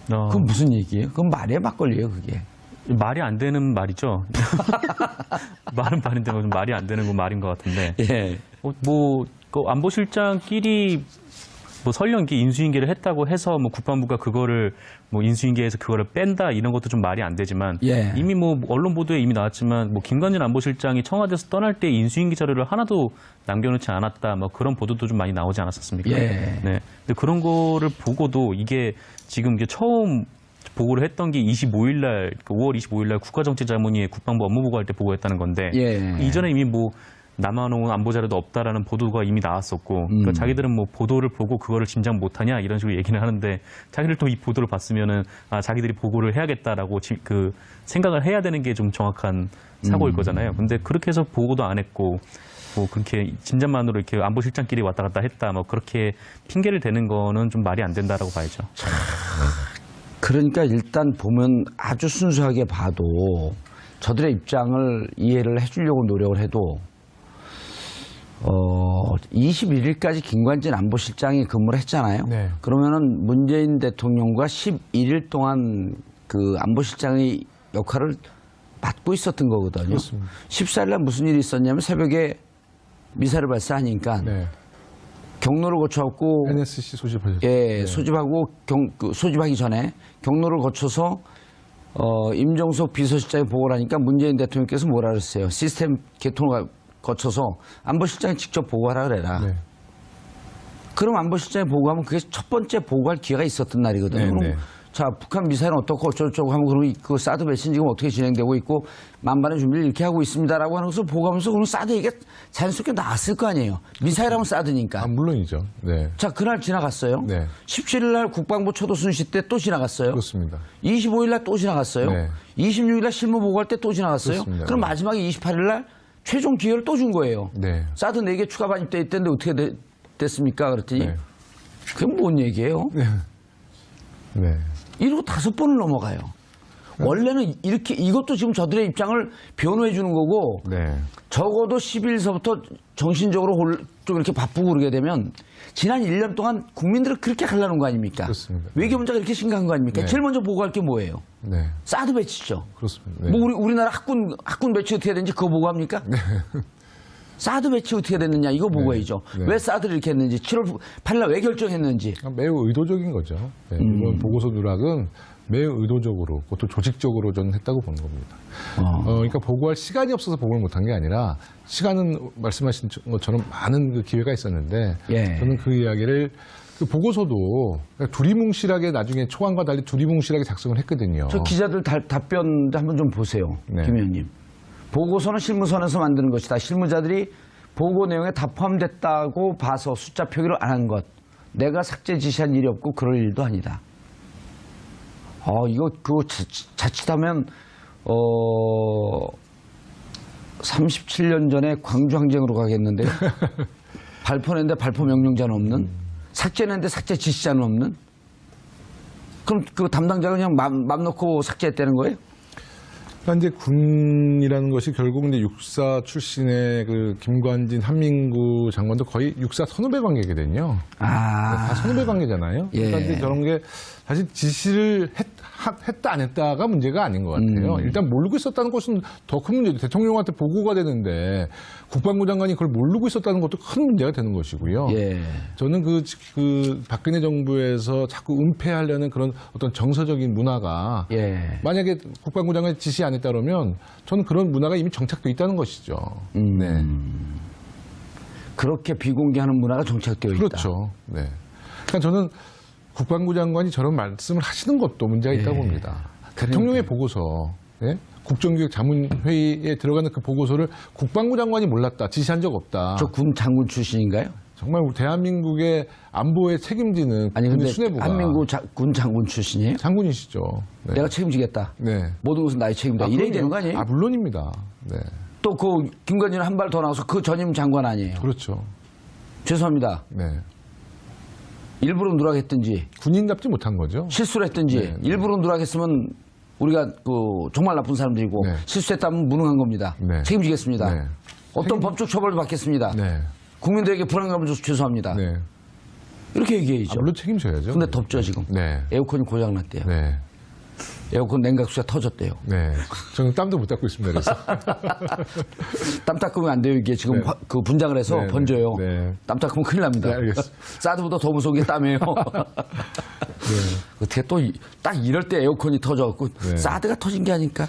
그건 무슨 얘기예요? 그건 말이에요, 막걸리예요, 그게. 말이 안 되는 말이죠. 말은 말인데 뭐 말이 안 되는 건 말인 것 같은데. 예. 그 안보실장끼리 뭐 설령 이렇게 인수인계를 했다고 해서 뭐 국방부가 그거를 뭐 인수인계에서 그거를 뺀다 이런 것도 좀 말이 안 되지만 예. 이미 뭐 언론 보도에 이미 나왔지만 뭐 김관진 안보실장이 청와대에서 떠날 때 인수인계 자료를 하나도 남겨놓지 않았다 뭐 그런 보도도 좀 많이 나오지 않았었습니까? 예. 네. 근데 그런 거를 보고도 이게 지금 이게 처음 보고를 했던 게 25일 날, 5월 25일 날 국가정책자문위에 국방부 업무보고할 때 보고했다는 건데 예. 그 이전에 이미 뭐 남아놓은 안보 자료도 없다라는 보도가 이미 나왔었고 그러니까 자기들은 뭐 보도를 보고 그거를 짐작 못하냐 이런 식으로 얘기를 하는데 자기들 또 이 보도를 봤으면은 자기들이 보고를 해야겠다라고 그 생각을 해야 되는 게 좀 정확한 사고일 거잖아요. 근데 그렇게 해서 보고도 안 했고 뭐 그렇게 진작만으로 이렇게 안보실장끼리 왔다 갔다 했다 뭐 그렇게 핑계를 대는 거는 좀 말이 안 된다라고 봐야죠. 그러니까 일단 보면 아주 순수하게 봐도 저들의 입장을 이해를 해주려고 노력을 해도 21일까지 김관진 안보실장이 근무를 했잖아요. 네. 그러면은 문재인 대통령과 11일 동안 그 안보실장의 역할을 맡고 있었던 거거든요. 그렇습니다. 14일 날 무슨 일이 있었냐면 새벽에 미사를 발사하니까 네. 경로를 거쳐갖고 NSC 소집하셨죠. 예, 소집하고 소집하기 전에 경로를 거쳐서 임종석 비서실장이 보고를 하니까 문재인 대통령께서 뭐라 그랬어요. 시스템 개통을 거쳐서 안보실장이 직접 보고하라 그래라. 네. 그럼 안보실장이 보고하면 그게 첫 번째 보고할 기회가 있었던 날이거든요. 네, 그럼 네. 자, 북한 미사일은 어떻고 어쩌고저쩌고 하면 그럼 그 사드 배치는 지금 어떻게 진행되고 있고 만반의 준비를 이렇게 하고 있습니다라고 하는 것을 보고하면서 그럼 사드 얘기가 자연스럽게 나왔을 거 아니에요. 미사일하면 사드니까. 아, 물론이죠. 네. 자, 그날 지나갔어요. 네. 17일 날 국방부 초도 순시 때 또 지나갔어요. 그렇습니다. 25일 날 또 지나갔어요. 네. 26일 날 실무 보고할 때 또 지나갔어요. 그렇습니다. 그럼 네. 마지막에 28일 날 최종 기회를 또 준 거예요. 네. 사드 4개 추가 반입돼 있던데 어떻게 됐습니까? 그랬더니 네. 그게 뭔 얘기예요? 네. 이러고 5번을 넘어가요. 원래는 이렇게 이것도 지금 저들의 입장을 변호해 주는 거고 네. 적어도 12일서부터 정신적으로 좀 이렇게 바쁘고 그러게 되면 지난 1년 동안 국민들을 그렇게 가려는 거 아닙니까? 그렇습니다. 외교 문제가 이렇게 심각한 거 아닙니까? 네. 제일 먼저 보고할 게 뭐예요? 네. 사드 배치죠. 그렇습니다. 네. 뭐 우리나라 학군 배치 어떻게 되는지 그거 보고합니까? 사드 배치 어떻게 됐느냐 이거 보고해야죠. 네. 왜 사드를 이렇게 했는지 7월 8일 왜 결정했는지. 매우 의도적인 거죠. 네, 이번 보고서 누락은 매우 의도적으로, 그것도 조직적으로 저는 했다고 보는 겁니다. 그러니까 보고할 시간이 없어서 보고를 못한 게 아니라 시간은 말씀하신 것처럼 많은 그 기회가 있었는데 예. 저는 그 이야기를 그 보고서도 두리뭉실하게 나중에 초안과 달리 두리뭉실하게 작성을 했거든요. 저 기자들 답변 한번 좀 보세요. 네. 김 의원님. 보고서는 실무선에서 만드는 것이다. 실무자들이 보고 내용에 다 포함됐다고 봐서 숫자 표기를 안 한 것. 내가 삭제 지시한 일이 없고 그럴 일도 아니다. 이거 그거 자칫하면 37년 전에 광주 항쟁으로 가겠는데요. 발표했는데 발표 명령자는 없는, 삭제했는데 삭제 지시자는 없는. 그럼 그 담당자가 그냥 맘 놓고 삭제했다는 거예요? 그러니까 이제 군이라는 것이 결국 이제 육사 출신의 그 김관진 한민구 장관도 거의 육사 선후배 관계거든요. 다 선후배 관계잖아요. 예. 그러니까 이제 저런 게 사실 지시를 했다 안 했다가 문제가 아닌 것 같아요. 일단 모르고 있었다는 것은 더 큰 문제죠. 대통령한테 보고가 되는데 국방부 장관이 그걸 모르고 있었다는 것도 큰 문제가 되는 것이고요. 예. 저는 그 박근혜 정부에서 자꾸 은폐하려는 그런 어떤 정서적인 문화가 예. 만약에 국방부 장관이 지시 안 했다 그러면 저는 그런 문화가 이미 정착돼 있다는 것이죠. 네. 그렇게 비공개하는 문화가 정착되어 있다. 그렇죠. 네. 그러니까 저는 국방부 장관이 저런 말씀을 하시는 것도 문제가 있다고 봅니다. 대통령의 보고서, 예? 국정기획 자문회의에 들어가는 그 보고서를 국방부 장관이 몰랐다, 지시한 적 없다. 저 군 장군 출신인가요? 정말 우리 대한민국의 안보에 책임지는 아니 근데 군의 수뇌부가 한민국 군 장군 출신이에요? 장군이시죠. 네. 내가 책임지겠다. 네. 모든 것은 나의 책임이다. 이래야 되는 거 아니에요? 물론입니다. 네. 또 그 김관진 한 발 더 나와서 그 전임 장관 아니에요? 그렇죠. 죄송합니다. 네. 일부러 누락했든지 군인답지 못한 거죠. 실수를 했든지 네, 네. 일부러 누락했으면 우리가 그 정말 나쁜 사람들이고 네. 실수했다면 무능한 겁니다. 네. 책임지겠습니다. 네. 어떤 법적 처벌도 받겠습니다. 네. 국민들에게 불안감을 줘서 죄송합니다. 네. 이렇게 얘기해야죠. 물론 책임져야죠. 근데 덥죠 지금. 네. 에어컨이 고장났대요. 네. 에어컨 냉각수가 터졌대요. 네. 저는 땀도 못 닦고 있습니다. 그래서. 땀 닦으면 안 돼요. 이게 지금 네. 그 분장을 해서 네, 번져요. 네. 땀 닦으면 큰일 납니다. 네, 알겠습니다. 사드보다 더 무서운 게 땀이에요. 어떻게 또 딱 이럴 때 에어컨이 터져갖고 네. 사드가 터진 게 아닐까?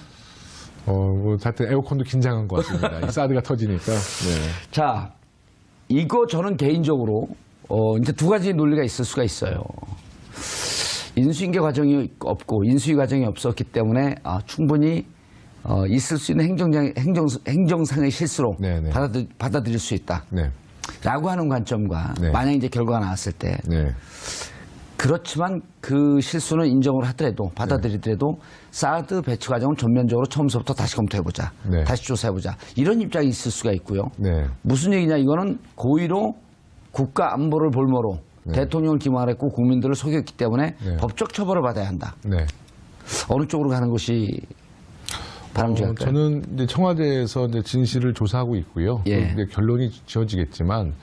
하여튼 에어컨도 긴장한 것 같습니다. 이 사드가 터지니까. 네. 자, 이거 저는 개인적으로 이제 두 가지 논리가 있을 수가 있어요. 인수인계 과정이 없고 인수위 과정이 없었기 때문에 충분히 있을 수 있는 행정상의 실수로 네네. 받아들일 수 있다. 네. 라고 하는 관점과 네. 만약 이제 결과가 나왔을 때 네. 그렇지만 그 실수는 인정을 하더라도 받아들이더라도 사드 배치 과정을 전면적으로 처음부터 다시 검토해보자. 네. 다시 조사해보자. 이런 입장이 있을 수가 있고요. 네. 무슨 얘기냐 이거는 고의로 국가 안보를 볼모로 네. 대통령을 기만했고 국민들을 속였기 때문에 네. 법적 처벌을 받아야 한다. 네. 어느 쪽으로 가는 것이 바람직할까요? 저는 이제 청와대에서 이제 진실을 조사하고 있고요. 예. 이제 결론이 지어지겠지만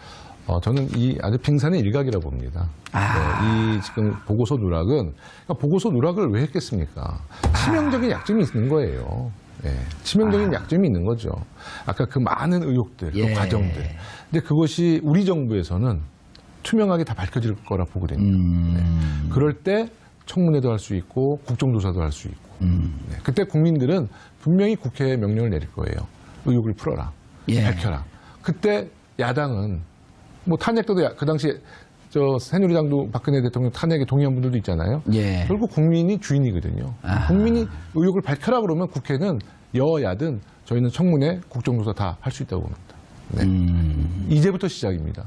저는 이 아주 빙산의 일각이라고 봅니다. 네, 이 지금 보고서 누락은 그러니까 보고서 누락을 왜 했겠습니까? 치명적인 약점이 있는 거예요. 예, 치명적인 약점이 있는 거죠. 아까 그 많은 의혹들, 예. 그 과정들. 근데 그것이 우리 정부에서는 투명하게 다 밝혀질 거라 보거든요. 네. 그럴 때 청문회도 할 수 있고 국정조사도 할 수 있고. 네. 그때 국민들은 분명히 국회에 명령을 내릴 거예요. 의혹을 풀어라. 예. 밝혀라. 그때 야당은 뭐 탄핵도 그 당시에 새누리당도 박근혜 대통령 탄핵에 동의한 분들도 있잖아요. 예. 결국 국민이 주인이거든요. 국민이 의혹을 밝혀라 그러면 국회는 여야든 저희는 청문회, 국정조사 다 할 수 있다고 봅니다. 네. 이제부터 시작입니다.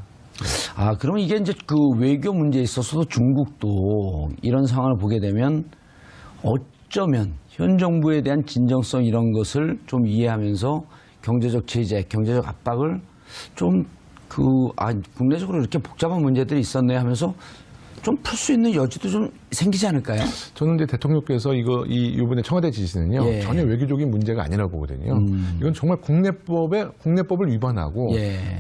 그러면 이게 이제 그 외교 문제에 있어서도 중국도 이런 상황을 보게 되면 어쩌면 현 정부에 대한 진정성 이런 것을 좀 이해하면서 경제적 제재, 경제적 압박을 좀 국내적으로 이렇게 복잡한 문제들이 있었네 하면서 좀 풀 수 있는 여지도 좀 생기지 않을까요? 저는 이제 대통령께서 이번에 청와대 지시는요, 예. 전혀 외교적인 문제가 아니라고 보거든요. 이건 정말 국내법을 위반하고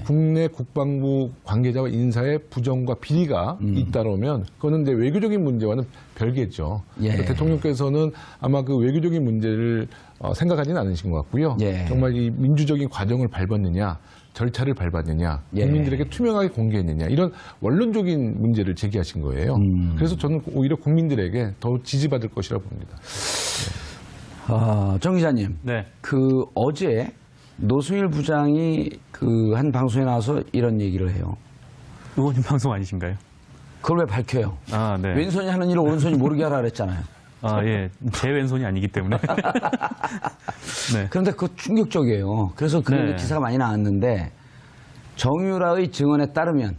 국내 국방부 관계자와 인사의 부정과 비리가 잇따르면 그거는 이제 외교적인 문제와는 별개죠. 예. 그래서 대통령께서는 아마 그 외교적인 문제를 생각하지는 않으신 것 같고요. 예. 정말 이 민주적인 과정을 밟았느냐, 절차를 밟았느냐, 예. 국민들에게 투명하게 공개했느냐 이런 원론적인 문제를 제기하신 거예요. 그래서 저는 오히려 국민들에게 더 지지받을 것이라고 봅니다. 정 기자님, 네. 어제 노승일 부장이 한 방송에 나와서 이런 얘기를 해요. 의원님 방송 아니신가요? 그걸 왜 밝혀요? 네. 왼손이 하는 일을 오른손이 모르게 하라 그랬잖아요. 예. 제 왼손이 아니기 때문에. 네. 그런데 그거 충격적이에요. 그래서 그런 네. 기사가 많이 나왔는데 정유라의 증언에 따르면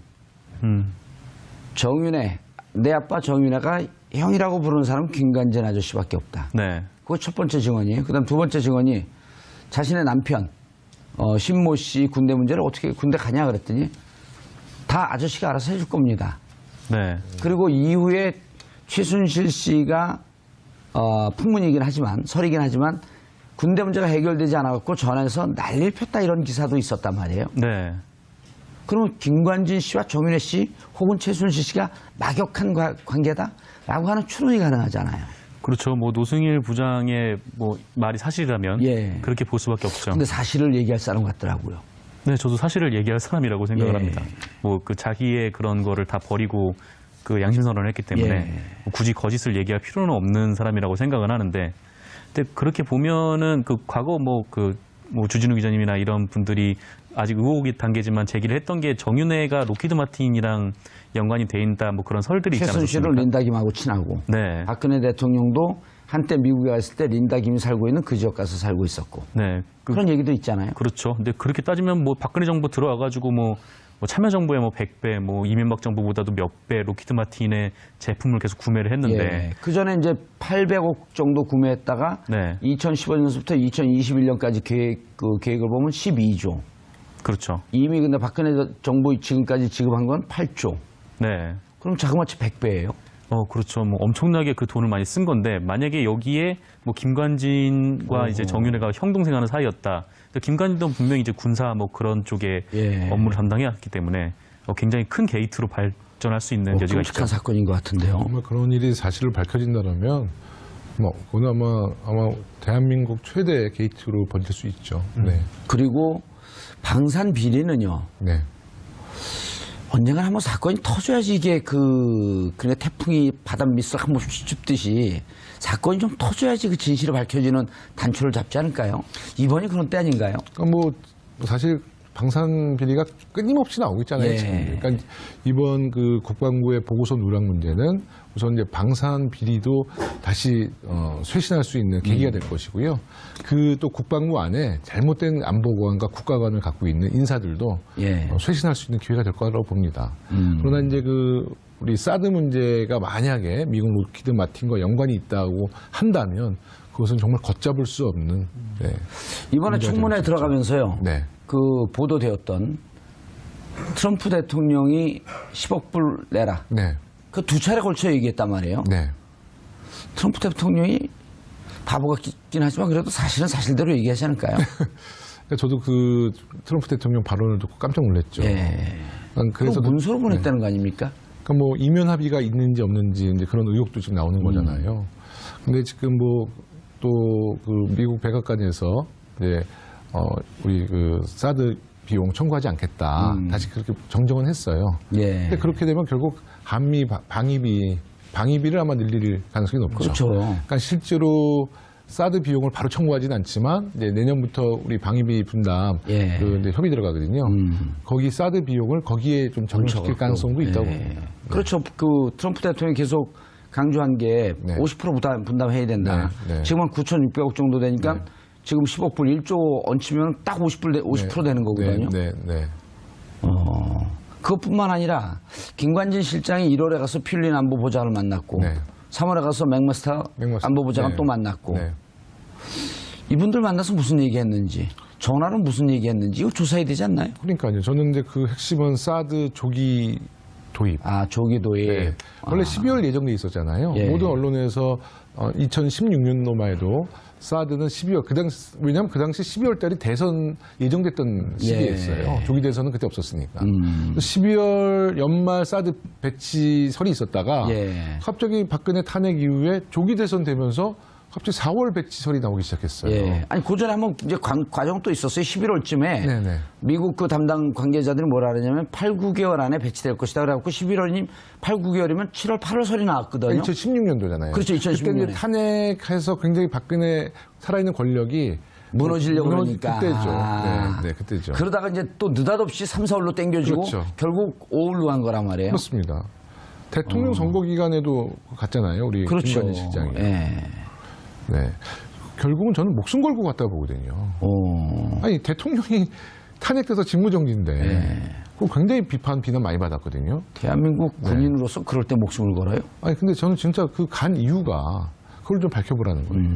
내 아빠 정윤회가 형이라고 부르는 사람은 김관진 아저씨밖에 없다. 네. 그거 첫 번째 증언이에요. 그다음 두 번째 증언이 자신의 남편 신모 씨 군대 문제를 어떻게 군대 가냐 그랬더니 다 아저씨가 알아서 해줄 겁니다. 네. 그리고 이후에 최순실 씨가 풍문이긴 하지만 설이긴 하지만 군대 문제가 해결되지 않았고 전화해서 난리를 폈다 이런 기사도 있었단 말이에요. 네. 그러면 김관진 씨와 정윤회 씨 혹은 최순실 씨가 막역한 관계다라고 하는 추론이 가능하잖아요. 그렇죠. 뭐 노승일 부장의 뭐 말이 사실이라면 예. 그렇게 볼 수밖에 없죠. 근데 사실을 얘기할 사람 같더라고요. 네, 저도 사실을 얘기할 사람이라고 생각을 예. 합니다. 뭐 자기의 그런 거를 다 버리고 양심 선언을 했기 때문에 예. 뭐 굳이 거짓을 얘기할 필요는 없는 사람이라고 생각은 하는데, 근데 그렇게 보면은 과거 뭐 주진우 기자님이나 이런 분들이 아직 의혹이 단계지만 제기를 했던 게 정윤회가 로키드 마틴이랑 연관이 돼 있다 뭐 그런 설들이 있지 않습니까? 최순실은 린다 김하고 친하고 네. 박근혜 대통령도 한때 미국에 갔을 때 린다 김이 살고 있는 그 지역 가서 살고 있었고 네. 그런 얘기도 있잖아요. 그렇죠. 근데 그렇게 따지면 뭐 박근혜 정부 들어와가지고 뭐 참여정부의 100배, 이명박 정부보다도 몇 배 로키드 마틴의 제품을 계속 구매를 했는데. 그 전에 이제 800억 정도 구매했다가 네. 2015년부터 2021년까지 계획을 보면 12조. 그렇죠. 이미 근데 박근혜 정부 지금까지 지급한 건 8조. 네. 그럼 자그마치 100배예요. 그렇죠. 뭐 엄청나게 그 돈을 많이 쓴 건데, 만약에 여기에 뭐 김관진과 이제 정윤회가 형동생하는 사이였다. 김관진도 분명히 이제 군사 뭐 그런 쪽에 예. 업무를 담당해왔기 때문에 굉장히 큰 게이트로 발전할 수 있는 여지가 있죠. 끔찍한 사건인 것 같은데요. 정말 그런 일이 사실을 밝혀진다면 그건 아마 대한민국 최대 게이트로 번질 수 있죠. 네. 그리고 방산 비리는요. 네. 언젠가 한번 사건이 터져야지 이게 그러니까 태풍이 바닷밑을 한 번씩 줍듯이 사건이 좀 터져야지 그 진실이 밝혀지는 단초를 잡지 않을까요? 이번이 그런 때 아닌가요? 그러니까 사실 방산 비리가 끊임없이 나오고 있잖아요. 예. 지금. 그러니까 이번 국방부의 보고서 누락 문제는 우선 이제 방산 비리도 다시 쇄신할 수 있는 계기가 될 것이고요. 또 국방부 안에 잘못된 안보관과 국가관을 갖고 있는 인사들도 예. 쇄신할 수 있는 기회가 될 거라고 봅니다. 그러나 이제 우리 사드 문제가 만약에 미국 로키드 마틴과 연관이 있다고 한다면 그것은 정말 걷잡을 수 없는. 네. 이번에 청문회 들어가면서요. 네. 보도되었던 트럼프 대통령이 10억 불 내라. 네. 그 두 차례 걸쳐 얘기했단 말이에요. 네. 트럼프 대통령이 바보 같긴 하지만 그래도 사실은 사실대로 얘기하지 않을까요? 그러니까 저도 그 트럼프 대통령 발언을 듣고 깜짝 놀랐죠. 예. 그래서 문서로 보냈다는 거 아닙니까? 그러니까 뭐 이면 합의가 있는지 없는지 이제 그런 의혹도 지금 나오는 거잖아요. 근데 지금 뭐 또 그 미국 백악관에서 이제 우리 그 사드 비용 청구하지 않겠다. 다시 그렇게 정정은 했어요. 예. 근데 그렇게 되면 결국 한미 방위비를 아마 늘릴 가능성이 높죠. 그렇죠. 그러니까 실제로 사드 비용을 바로 청구하지는 않지만 이제 내년부터 우리 방위비 분담 예. 그 이제 협의 들어가거든요. 거기 사드 비용을 거기에 좀 적용시킬 가능성도 있다고 봅니다. 그렇죠. 그 트럼프 대통령이 계속 강조한 게 네. 50% 분담해야 된다. 네, 네. 지금 한 9,600억 정도 되니까 지금 10억 불 1조 얹히면 딱 50% 되는 거거든요. 네, 네. 그것뿐만 아니라 김관진 실장이 1월에 가서 필린 안보보좌관을 만났고 네. 3월에 가서 맥마스터 안보보좌관 네. 또 만났고 네. 이분들 만나서 무슨 얘기했는지 전화로 무슨 얘기했는지 이거 조사해야 되지 않나요? 그러니까요. 저는 이제 그 핵심은 사드 조기 도입. 아 조기도에 네. 원래 12월 예정돼 있었잖아요. 예. 모든 언론에서 2016년도만 해도 사드는 12월 왜냐하면 그 당시 12월 달이 대선 예정됐던 시기였어요. 조기 대선은 그때 없었으니까. 12월 연말 사드 배치설이 있었다가 예. 갑자기 박근혜 탄핵 이후에 조기 대선 되면서 갑자기 4월 배치설이 나오기 시작했어요. 예. 아니 그 전에 한번 이제 과정 또 있었어요. 11월쯤에 네네. 미국 그 담당 관계자들이 뭐라 그러냐면 8, 9개월 안에 배치될 것이다. 그래갖고 11월이면 8, 9개월이면 7월, 8월 설이 나왔거든요. 2016년도잖아요. 그렇죠, 2016 그때 년에. 이제 탄핵해서 굉장히 박근혜 살아있는 권력이 무너지려고 그러니까. 그때죠. 아. 네, 그때죠. 그러다가 이제 또 느닷없이 3, 4월로 땡겨지고 그렇죠. 결국 5월로 간 거란 말이에요. 그렇습니다. 대통령 선거 기간에도 갔잖아요. 우리 그렇죠. 김관진 실장이. 예. 네. 결국은 저는 목숨 걸고 갔다고 보거든요. 아니 대통령이 탄핵돼서 직무정지인데 그거 굉장히 비난 많이 받았거든요. 대한민국 군인으로서 그럴 때 목숨을 걸어요? 아니 근데 저는 진짜 그 간 이유가 그걸 좀 밝혀보라는 거예요.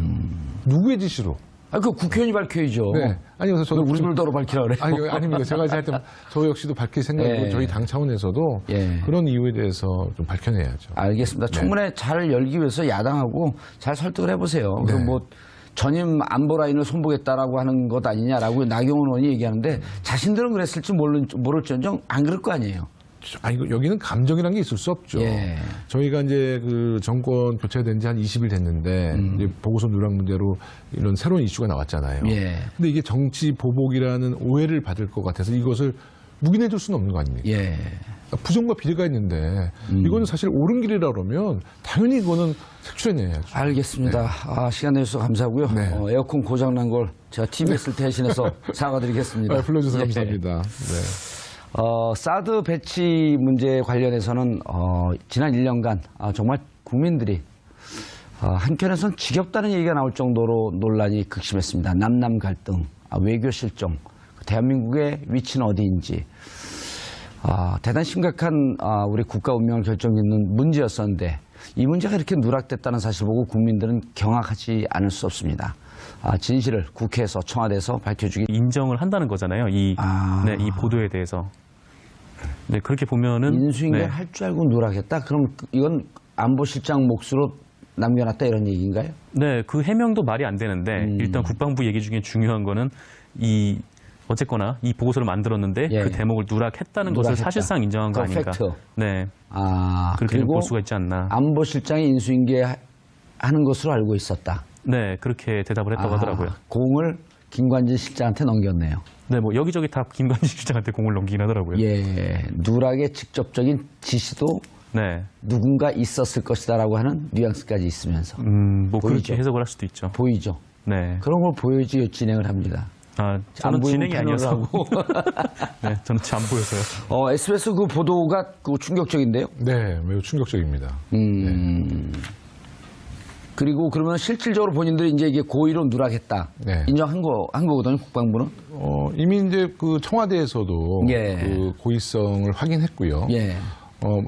누구의 지시로? 아, 그 국회의원이 밝혀야죠. 네. 아니 그래서 저도 우리들더러 밝히라 그래요. 아니 아닙니다. 제가 할 때 저 역시도 밝힐 생각이고 예. 저희 당 차원에서도 예. 그런 이유에 대해서 좀 밝혀내야죠. 알겠습니다. 청문회 잘 열기 위해서 야당하고 잘 설득을 해보세요. 네. 그 뭐 전임 안보 라인을 손보겠다라고 하는 것 아니냐라고 나경원 의원이 얘기하는데 자신들은 그랬을지 모를지언정 안 그럴 거 아니에요. 아니 여기는 감정이라는 게 있을 수 없죠. 예. 저희가 이제 그 정권 교체된 지 한 20일 됐는데 이제 보고서 누락 문제로 이런 새로운 이슈가 나왔잖아요. 예. 근데 이게 정치 보복이라는 오해를 받을 것 같아서 이것을 묵인해 줄 수는 없는 거 아닙니까? 예. 부정과 비리가 있는데 이거는 사실 옳은 길이라 그러면 당연히 이거는 색출해내야죠. 알겠습니다. 아, 시간 내주셔서 감사하고요. 네. 에어컨 고장난 걸 제가 TBS를 대신해서 사과드리겠습니다. 불러주셔서 예. 감사합니다. 네. 사드 배치 문제 관련해서는 지난 1년간 정말 국민들이 한편에선 지겹다는 얘기가 나올 정도로 논란이 극심했습니다. 남남 갈등, 외교 실정, 대한민국의 위치는 어디인지 대단히 심각한 우리 국가 운명을 결정짓는 문제였었는데 이 문제가 이렇게 누락됐다는 사실 보고 국민들은 경악하지 않을 수 없습니다. 진실을 국회에서 청와대에서 밝혀주기 인정을 한다는 거잖아요. 이 보도에 대해서. 네, 그렇게 보면은 인수인계 네. 할 줄 알고 누락했다? 그럼 이건 안보실장 몫으로 남겨놨다 이런 얘기인가요? 네, 그 해명도 말이 안 되는데 일단 국방부 얘기 중에 중요한 거는 어쨌거나 이 보고서를 만들었는데 예. 그 대목을 누락했다는 누락했다. 것을 사실상 인정한 거 그 아닌가. 팩트. 네, 그렇게 그리고 볼 수가 있지 않나. 안보실장이 인수인계 하는 것으로 알고 있었다. 네, 그렇게 대답을 했다고 하더라고요. 공을 김관진 실장한테 넘겼네요. 네, 뭐 여기저기 다 김관진 실장한테 공을 넘기긴 하더라고요. 예, 누락의 직접적인 지시도 네, 누군가 있었을 것이다라고 하는 뉘앙스까지 있으면서 뭐 보이죠? 그렇게 해석을 할 수도 있죠. 보이죠? 네, 그런 걸 보여야지 진행을 합니다. 저는 안 보이면 진행이 아니어서. 패널을 하고. 네, 저는 잘 안 보여서요. SBS 그 보도가 충격적인데요. 네, 매우 충격적입니다. 그리고 그러면 실질적으로 본인들이 이제 이게 고의로 누락했다. 네. 인정한 거거든요, 국방부는. 이미 이제 그 청와대에서도 예. 그 고의성을 확인했고요. 예.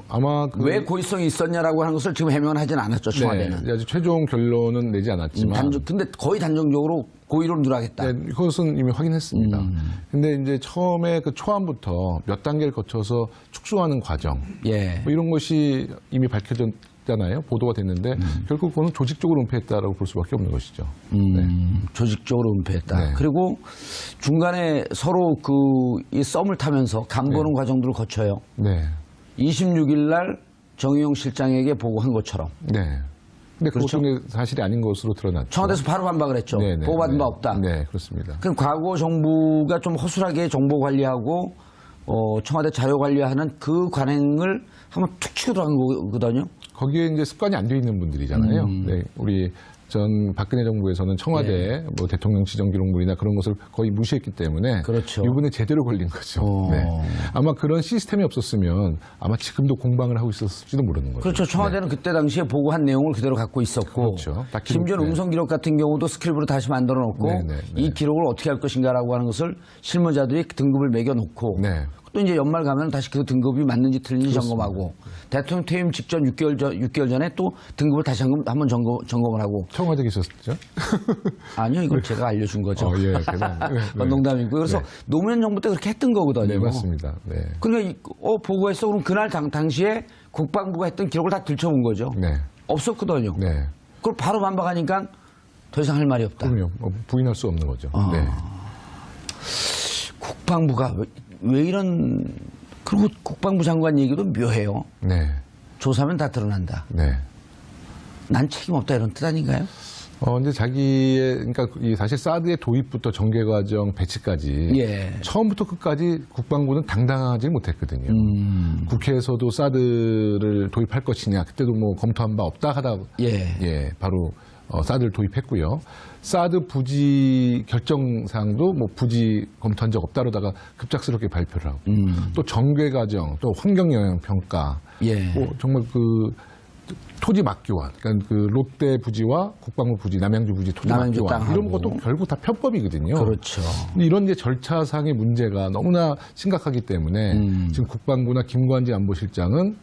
아마 왜 고의성이 있었냐라고 하는 것을 지금 해명은 하진 않았죠, 청와대는. 네, 아직 최종 결론은 내지 않았지만. 근데 거의 단정적으로 고의로 누락했다. 네, 그것은 이미 확인했습니다. 근데 이제 처음에 그 초안부터 몇 단계를 거쳐서 축소하는 과정, 예. 뭐 이런 것이 이미 밝혀졌잖아요. 보도가 됐는데 결국 그거는 조직적으로 은폐했다라고 볼 수밖에 없는 것이죠. 네. 조직적으로 은폐했다. 네. 그리고 중간에 서로 이 썸을 타면서 간보는 과정들을 거쳐요. 네. 26일 날 정의용 실장에게 보고한 것처럼. 네. 근데 그렇죠? 그것은 사실이 아닌 것으로 드러났죠. 청와대에서 바로 반박을 했죠. 네, 네, 보고받은 네. 바 없다. 네, 그렇습니다. 그럼 과거 정부가 좀 허술하게 정보 관리하고 청와대 자료 관리하는 그 관행을 한번 툭 치고 들어간 거거든요. 거기에 이제 습관이 안 돼 있는 분들이잖아요. 네, 우리 전 박근혜 정부에서는 청와대 뭐 대통령 지정 기록물이나 그런 것을 거의 무시했기 때문에 그렇죠. 이번에 제대로 걸린 거죠. 네. 아마 그런 시스템이 없었으면 아마 지금도 공방을 하고 있었을지도 모르는 거죠. 그렇죠. 청와대는 그때 당시에 보고한 내용을 그대로 갖고 있었고 그렇죠. 다 기록, 심지어 네. 음성 기록 같은 경우도 스크립으로 다시 만들어 놓고 네, 네, 네. 이 기록을 어떻게 할 것인가라고 하는 것을 실무자들이 등급을 매겨 놓고 네. 또 이제 연말 가면 다시 그 등급이 맞는지 틀린지 점검하고 대통령 퇴임 직전 6개월 전에 또 등급을 다시 한번 점검을 하고 청와대 계셨죠? 아니요, 이걸 제가 알려준 거죠. 예, 대단. 네, 농담이고 그래서 네. 노무현 정부 때 그렇게 했던 거거든요. 네, 맞습니다. 네. 그러니까 보고했어. 그럼 그날 당시에 국방부가 했던 기록을 다 들춰본 거죠. 네. 없었거든요. 네. 그걸 바로 반박하니까 더 이상 할 말이 없다. 그럼요. 부인할 수 없는 거죠. 네. 국방부가 왜 이런 그리고 국방부 장관 얘기도 묘해요. 네. 조사하면 다 드러난다. 네. 난 책임 없다 이런 뜻 아닌가요? 이제 그러니까 이 사실 사드의 도입부터 전개 과정, 배치까지 예. 처음부터 끝까지 국방부는 당당하지 못했거든요. 국회에서도 사드를 도입할 것이냐, 그때도 뭐 검토한 바 없다 하다, 예. 바로 사드를 도입했고요. 사드 부지 결정사항도 뭐 부지 검토한 적 없다로다가 급작스럽게 발표를 하고, 또 전개 과정, 또 환경 영향 평가, 예. 뭐 정말 토지 막교환, 그러니까 그 롯데 부지와 국방부 부지, 남양주 부지 토지 남양주 막교환 땅하고. 이런 것도 결국 다 편법이거든요. 그렇죠. 근데 이런 이제 절차상의 문제가 너무나 심각하기 때문에 지금 국방부나 김관진 안보실장은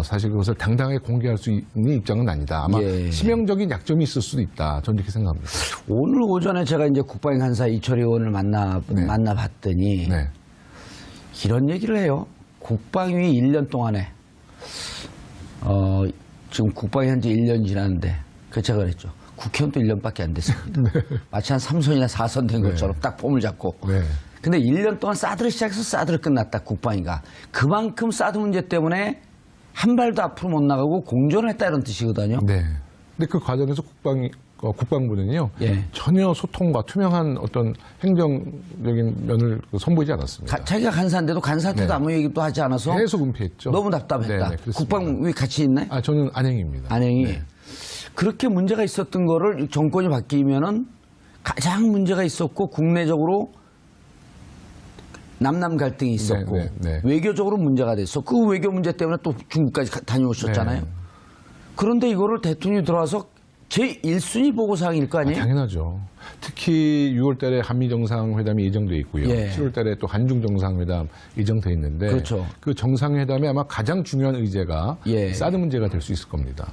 사실 그것을 당당하게 공개할 수 있는 입장은 아니다. 아마 예. 치명적인 약점이 있을 수도 있다. 저는 이렇게 생각합니다. 오늘 오전에 제가 이제 국방위 간사 이철희 의원을 만나봤더니 네. 이런 얘기를 해요. 국방위 1년 동안에 지금 국방위 한 지 1년 지났는데 제가 그랬죠. 국회의원 또 1년밖에 안 됐습니다. 마치 한 3선이나 4선 된 것처럼 딱 폼을 잡고. 네. 근데 1년 동안 사드를 시작해서 사드를 끝났다. 국방위가. 그만큼 사드 문제 때문에 한 발도 앞으로 못 나가고 공존을 했다 이런 뜻이거든요. 네. 근데 그 과정에서 국방부는요. 예. 전혀 소통과 투명한 어떤 행정적인 면을 선보이지 않았습니다. 자기가 간사인데도 간사한테도 네. 아무 얘기도 하지 않아서 계속 은폐했죠. 너무 답답했다. 네, 네, 그렇습니다. 국방위 같이 있나요? 저는 안행입니다. 안행이. 네. 그렇게 문제가 있었던 거를 정권이 바뀌면은 가장 문제가 있었고 국내적으로 남남 갈등이 있었고 네, 네, 네. 외교적으로 문제가 됐어. 그 외교 문제 때문에 또 중국까지 다녀오셨잖아요. 네. 그런데 이거를 대통령이 들어와서 제 1순위 보고사항일 거 아니에요? 당연하죠. 특히 6월 달에 한미 정상회담이 예정돼 있고요. 예. 7월 달에 또 한중 정상회담 예정돼 있는데 그렇죠. 그 정상회담에 아마 가장 중요한 의제가 예. 사드 문제가 될 수 있을 겁니다.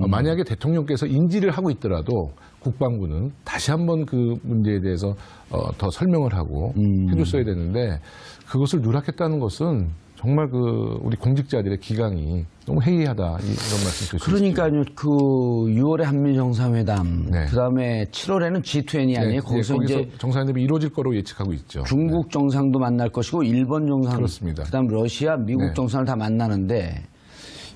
만약에 대통령께서 인지를 하고 있더라도 국방부는 다시 한번 그 문제에 대해서 더 설명을 하고 해줬어야 되는데 그것을 누락했다는 것은 정말 우리 공직자들의 기강이 너무 해이하다 이런 말씀 드릴 수 그러니까요. 그 6월에 한미 정상회담, 네. 그다음에 7월에는 G20 아니에요. 거기서 이제 정상회담이 이루어질 거로 예측하고 있죠. 중국 정상도 만날 것이고 일본 정상, 그렇습니다. 그다음 러시아, 미국 네. 정상을 다 만나는데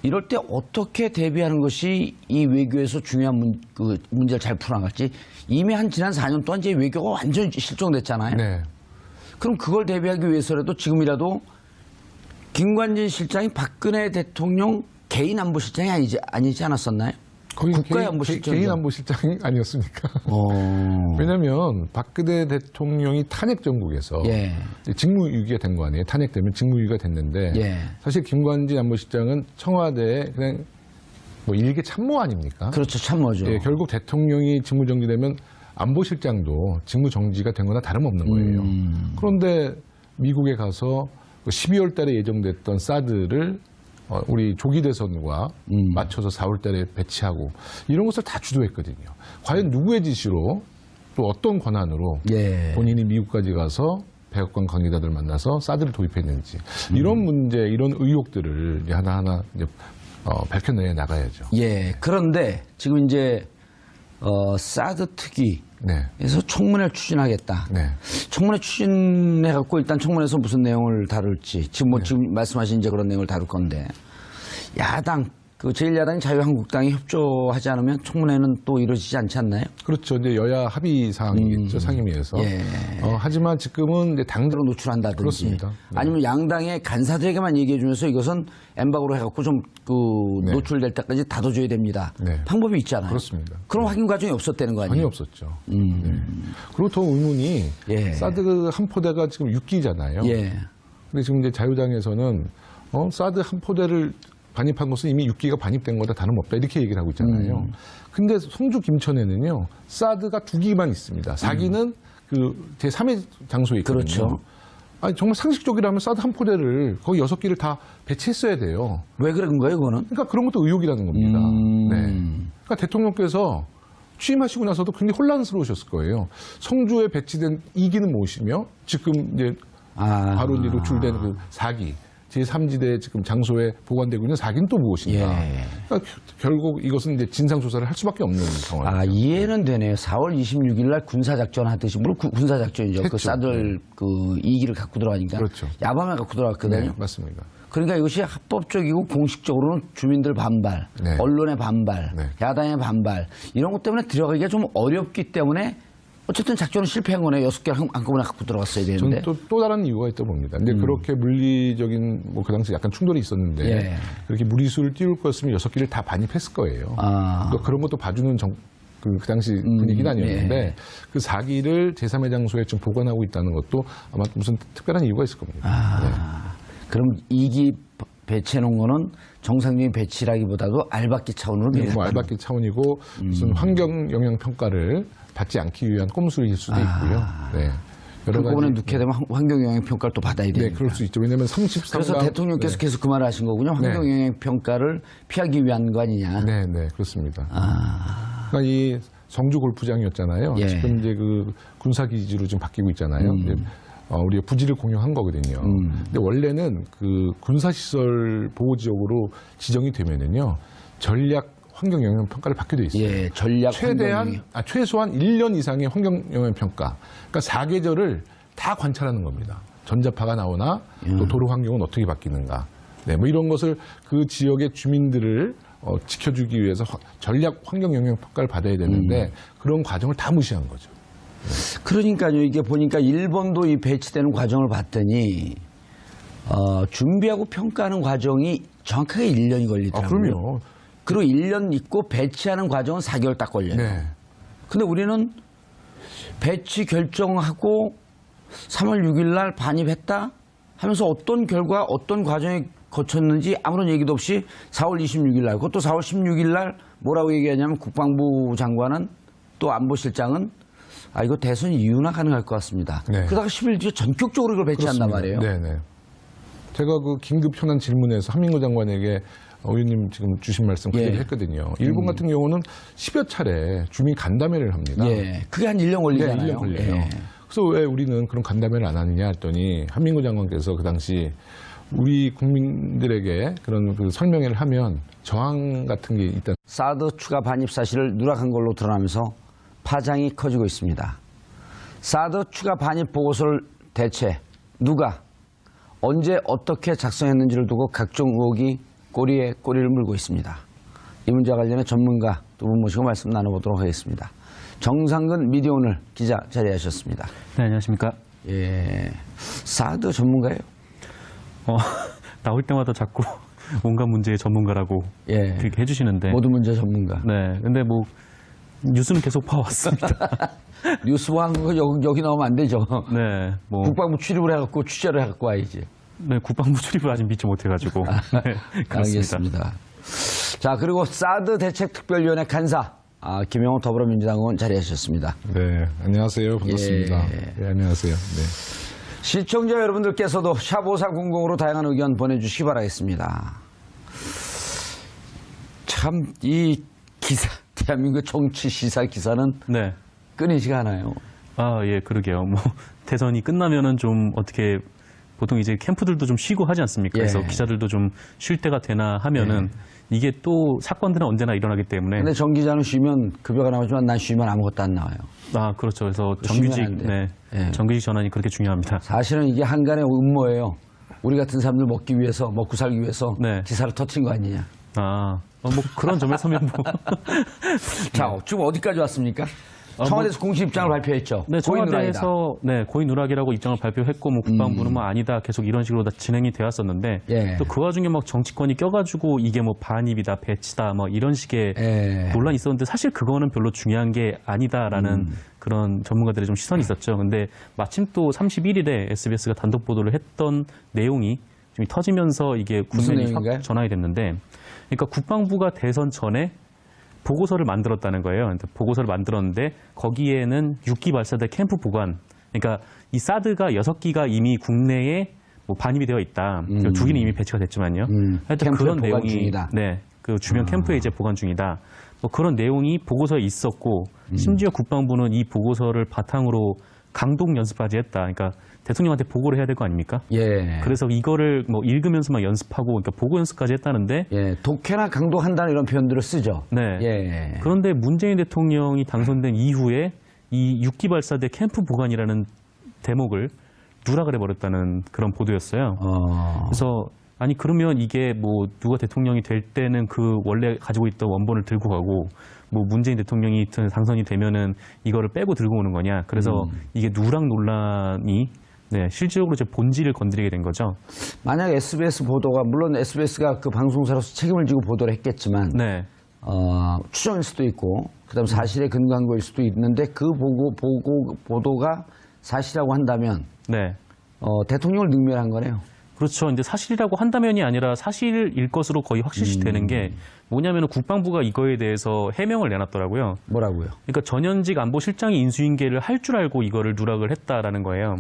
이럴 때 어떻게 대비하는 것이 이 외교에서 중요한 문제를 잘 풀어나갈지 이미 지난 4년 동안 이제 외교가 완전히 실종됐잖아요. 네. 그럼 그걸 대비하기 위해서라도 지금이라도 김관진 실장이 박근혜 대통령 개인 안보실장이 아니지 않았었나요? 거의 국가의 안보실장. 개인 안보실장이 아니었습니까? 왜냐하면 박근혜 대통령이 탄핵 정국에서 예. 직무유기가 된 거 아니에요. 탄핵되면 직무유기가 됐는데 예. 사실 김관진 안보실장은 청와대에 그냥 뭐 일개 참모 아닙니까? 그렇죠. 참모죠. 예, 결국 대통령이 직무정지되면 안보실장도 직무정지가 된 거나 다름없는 거예요. 그런데 미국에 가서 12월 달에 예정됐던 사드를 우리 조기 대선과 맞춰서 4월달에 배치하고 이런 것을 다 주도했거든요. 과연 누구의 지시로 또 어떤 권한으로 예. 본인이 미국까지 가서 백악관 관계자들 만나서 사드를 도입했는지 이런 문제, 이런 의혹들을 이제 하나하나 이제 밝혀내 나가야죠. 예. 그런데 지금 이제 사드 특위에서 네. 청문회를 추진하겠다. 네. 청문회 추진해갖고 일단 청문회에서 무슨 내용을 다룰지 지금 지금 말씀하신 이제 그런 내용을 다룰 건데 야당 그 제1야당인 자유한국당이 협조하지 않으면 청문회는 또 이루어지지 않지 않나요? 그렇죠. 이제 여야 합의 사항이겠죠. 상임위에서. 예. 하지만 지금은 이제 당대로 노출한다든지 그렇습니다. 네. 아니면 양당의 간사들에게만 얘기해주면서 이것은 엠바고로 해갖고 좀 네. 노출될 때까지 닫아줘야 됩니다. 네. 방법이 있잖아요. 그렇습니다. 그런 확인 과정이 없었다는 거 전혀 아니에요? 없었죠. 네. 그리고 더 의문이 예. 사드 한 포대가 지금 6기잖아요. 예. 근데 지금 이제 자유당에서는 사드 한 포대를 반입한 것은 이미 6기가 반입된 거다 다름없다 이렇게 얘기를 하고 있잖아요. 근데 성주 김천에는요 사드가 2기만 있습니다. 4기는 그 제3의 장소에 있거든요. 그렇죠. 아니 정말 상식적이라면 사드 한 포대를 거기 6기를 다 배치했어야 돼요. 왜 그런 거예요, 그거는? 그러니까 그런 것도 의혹이라는 겁니다. 네. 그러니까 대통령께서 취임하시고 나서도 굉장히 혼란스러우셨을 거예요. 성주에 배치된 2기는 무엇이며 지금 이제 바로 이제 노출된 그 4기 제3지대 지금 장소에 보관되고 있는 4기는 또 무엇인가. 예. 그러니까 결국 이것은 이제 진상조사를 할 수밖에 없는 상황이죠. 아, 이해는 되네요. 4월 26일 날 군사작전 하듯이, 물론 군사작전이죠. 그 했죠. 사들 그 2기를 갖고 들어가니까. 그렇죠. 야밤에 갖고 들어갔거든요. 네, 맞습니다. 그러니까 이것이 합법적이고 공식적으로는 주민들 반발, 네. 언론의 반발, 네. 야당의 반발, 이런 것 때문에 들어가기가 좀 어렵기 때문에 어쨌든 작전은 실패한 거네요. 6개를 한꺼번에 갖고 들어갔어야 되는데. 저는 또 다른 이유가 있다고 봅니다. 근데 그렇게 물리적인 뭐 그 당시 약간 충돌이 있었는데 예. 그렇게 무리수를 띄울 거였으면 6기를 다 반입했을 거예요. 아. 또 그런 것도 봐주는 그 당시 분위기는 아니었는데 예. 그 4기를 제3의 장소에 좀 보관하고 있다는 것도 아마 무슨 특별한 이유가 있을 겁니다. 아, 그럼 2기 배치해 놓은 거는 정상적인 배치라기보다도 알박기 차원으로 네, 밀었다. 뭐 알박기 차원이고 무슨 환경 영향 평가를 받지 않기 위한 꼼수일 수도 있고요. 네. 그 부분에 넣게 되면 환경영향 평가를 또 받아야 되니까. 네, 그럴 수 있죠. 왜냐하면 33강. 그래서 대통령께서 계속 그 말을 하신 거군요. 환경영향 평가를 피하기 위한 거 아니냐. 네, 네, 그렇습니다. 그러니까 이 성주 골프장이었잖아요. 예. 지금 이제 그 군사기지로 지금 바뀌고 있잖아요. 이제 우리가 부지를 공유한 거거든요. 근데 원래는 그 군사시설 보호지역으로 지정이 되면은요, 전략 환경영향 평가를 받게 돼 있어요. 예, 전략 환경영향. 최소한 1년 이상의 환경영향 평가. 그러니까 사계절을 다 관찰하는 겁니다. 전자파가 나오나 또 도로 환경은 어떻게 바뀌는가. 네, 뭐 이런 것을 그 지역의 주민들을 지켜주기 위해서 전략 환경영향 평가를 받아야 되는데 그런 과정을 다 무시한 거죠. 그러니까요. 이게 보니까 일본도 이 배치되는 과정을 봤더니 준비하고 평가하는 과정이 정확하게 1년이 걸리더라고요. 그럼요. 그리고 1년 있고 배치하는 과정은 4개월 딱 걸려요. 네. 근데 우리는 배치 결정하고 3월 6일 날 반입했다 하면서 어떤 결과, 어떤 과정이 거쳤는지 아무런 얘기도 없이 4월 26일 날, 그것도 4월 16일 날 뭐라고 얘기하냐면 국방부 장관은 또 안보실장은 이거 대선 이유나 가능할 것 같습니다. 네. 그러다가 10일 뒤에 전격적으로 이걸 배치한단 말이에요. 네네. 제가 그 긴급 현안 질문에서 한민구 장관에게 의원님 지금 주신 말씀 그대로 예. 했거든요. 일본 같은 경우는 10여 차례 주민 간담회를 합니다. 예. 그게 한 1년 걸리잖아요. 네, 1년 걸려요. 예. 그래서 왜 우리는 그런 간담회를 안 하느냐 했더니 한민구 장관께서 그 당시 우리 국민들에게 그런 그 설명회를 하면 저항 같은 게 있다. 사드 추가 반입 사실을 누락한 걸로 드러나면서 파장이 커지고 있습니다. 사드 추가 반입 보고서를 대체 누가 언제 어떻게 작성했는지를 두고 각종 의혹이 꼬리에 꼬리를 물고 있습니다. 이 문제와 관련해 전문가 두 분 모시고 말씀 나눠보도록 하겠습니다. 정상근 미디어오늘 기자 자리하셨습니다. 네, 안녕하십니까. 예, 사드 전문가예요? 나올 때마다 자꾸 온갖 문제의 전문가라고 예, 그렇게 해주시는데. 모든 문제 전문가. 네, 근데 뭐 뉴스는 계속 봐왔습니다. 뉴스 보는 거 여기 나오면 안 되죠. 네, 뭐 국방부 출입을 해갖고 취재를 해갖고 와야지. 네, 국방부 출입을 아직 믿지 못해가지고. 네, 그렇습니다. 알겠습니다. 자, 그리고 사드 대책특별위원회 간사 김영호 더불어민주당 의원 자리하셨습니다. 네, 안녕하세요. 반갑습니다. 예. 네, 안녕하세요. 네. 시청자 여러분들께서도 샵5400으로 다양한 의견 보내주시기 바라겠습니다. 참 이 기사 대한민국 정치 시사 기사는 네. 끊이지가 않아요. 아, 예, 그러게요. 뭐 대선이 끝나면은 좀 어떻게 보통 이제 캠프들도 좀 쉬고 하지 않습니까? 예. 그래서 기자들도 좀 쉴 때가 되나 하면은 이게 또 사건들은 언제나 일어나기 때문에 근데 정 기자는 쉬면 급여가 나오지만 난 쉬면 아무것도 안 나와요. 아, 그렇죠. 그래서 쉬면 정규직 안 돼. 네. 예. 정규직 전환이 그렇게 중요합니다. 사실은 이게 한간의 음모예요. 우리 같은 사람들 먹기 위해서, 먹고 살기 위해서 네. 기사를 터트린 거 아니냐. 아, 뭐 그런 점에서면 뭐 자, 지금 어디까지 왔습니까? 뭐- 청와대에서 공식 입장을 발표했죠. 네, 고인 누락이다. 청와대에서 네, 고인 누락이라고 입장을 발표했고 뭐 국방부는 뭐 아니다 계속 이런 식으로 다 진행이 되었었는데 예. 또 그 와중에 막 정치권이 껴가지고 이게 뭐 반입이다 배치다 뭐 이런 식의 예. 논란이 있었는데 사실 그거는 별로 중요한 게 아니다라는 그런 전문가들의 좀 시선이 있었죠. 근데 마침 또 31일에 SBS가 단독 보도를 했던 내용이 좀 터지면서 이게 무슨 국면이 내용인가요? 확 전환이 됐는데, 그러니까 국방부가 대선 전에 보고서를 만들었다는 거예요. 근데 보고서를 만들었는데 거기에는 6기 발사대 캠프 보관, 그러니까 이 사드가 6기가 이미 국내에 뭐 반입이 되어 있다. 2기는 이미 배치가 됐지만요. 하여튼 캠프에 그런 보관 내용이 중이다. 네, 그 주변 캠프에 이제 보관 중이다. 뭐 그런 내용이 보고서에 있었고 심지어 국방부는 이 보고서를 바탕으로 강동 연습까지 했다. 그러니까 대통령한테 보고를 해야 될 거 아닙니까? 예. 그래서 이거를 뭐 읽으면서 막 연습하고 그러니까 보고 연습까지 했다는데 예. 독해나 강도한다는 이런 표현들을 쓰죠. 네. 예. 그런데 문재인 대통령이 당선된 이후에 이 6기 발사대 캠프 보관이라는 대목을 누락을 해버렸다는 그런 보도였어요. 그래서 아니 그러면 이게 뭐 누가 대통령이 될 때는 그 원래 가지고 있던 원본을 들고 가고 뭐 문재인 대통령이 당선이 되면은 이거를 빼고 들고 오는 거냐. 그래서 이게 누락 논란이 네, 실질적으로 제 본질을 건드리게 된 거죠. 만약 SBS 보도가, 물론 SBS가 그 방송사로서 책임을 지고 보도를 했겠지만, 네. 추정일 수도 있고, 그 다음 사실에 근거한 거일 수도 있는데, 그 보도가 사실이라고 한다면, 네. 대통령을 능멸한 거네요. 그렇죠. 이제 사실이라고 한다면이 아니라 사실일 것으로 거의 확실시 되는 게 뭐냐면 국방부가 이거에 대해서 해명을 내놨더라고요. 뭐라고요? 그러니까 전현직 안보실장이 인수인계를 할 줄 알고 이거를 누락을 했다라는 거예요.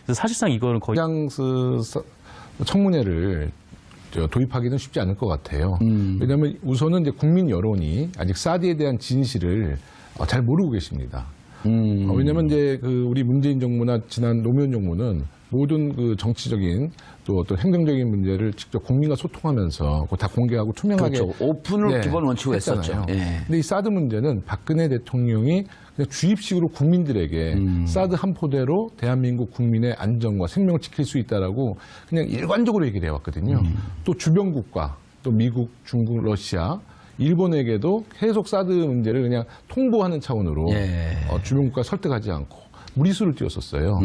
그래서 사실상 이거는 거의 청문회를 도입하기는 쉽지 않을 것 같아요. 왜냐하면 우선은 이제 국민 여론이 아직 사드에 대한 진실을 잘 모르고 계십니다. 왜냐하면 이제 그 우리 문재인 정부나 지난 노무현 정부는 모든 그 정치적인 또 어떤 행정적인 문제를 직접 국민과 소통하면서 그거 다 공개하고 투명하게 그렇죠. 오픈을 기본 원칙으로 했었죠. 예. 근데 이 사드 문제는 박근혜 대통령이 그냥 주입식으로 국민들에게 사드 한 포대로 대한민국 국민의 안전과 생명을 지킬 수 있다라고 그냥 일관적으로 얘기를 해왔거든요. 또 주변 국가, 또 미국, 중국, 러시아, 일본에게도 계속 사드 문제를 그냥 통보하는 차원으로 주변 국가 설득하지 않고 무리수를 띄웠었어요.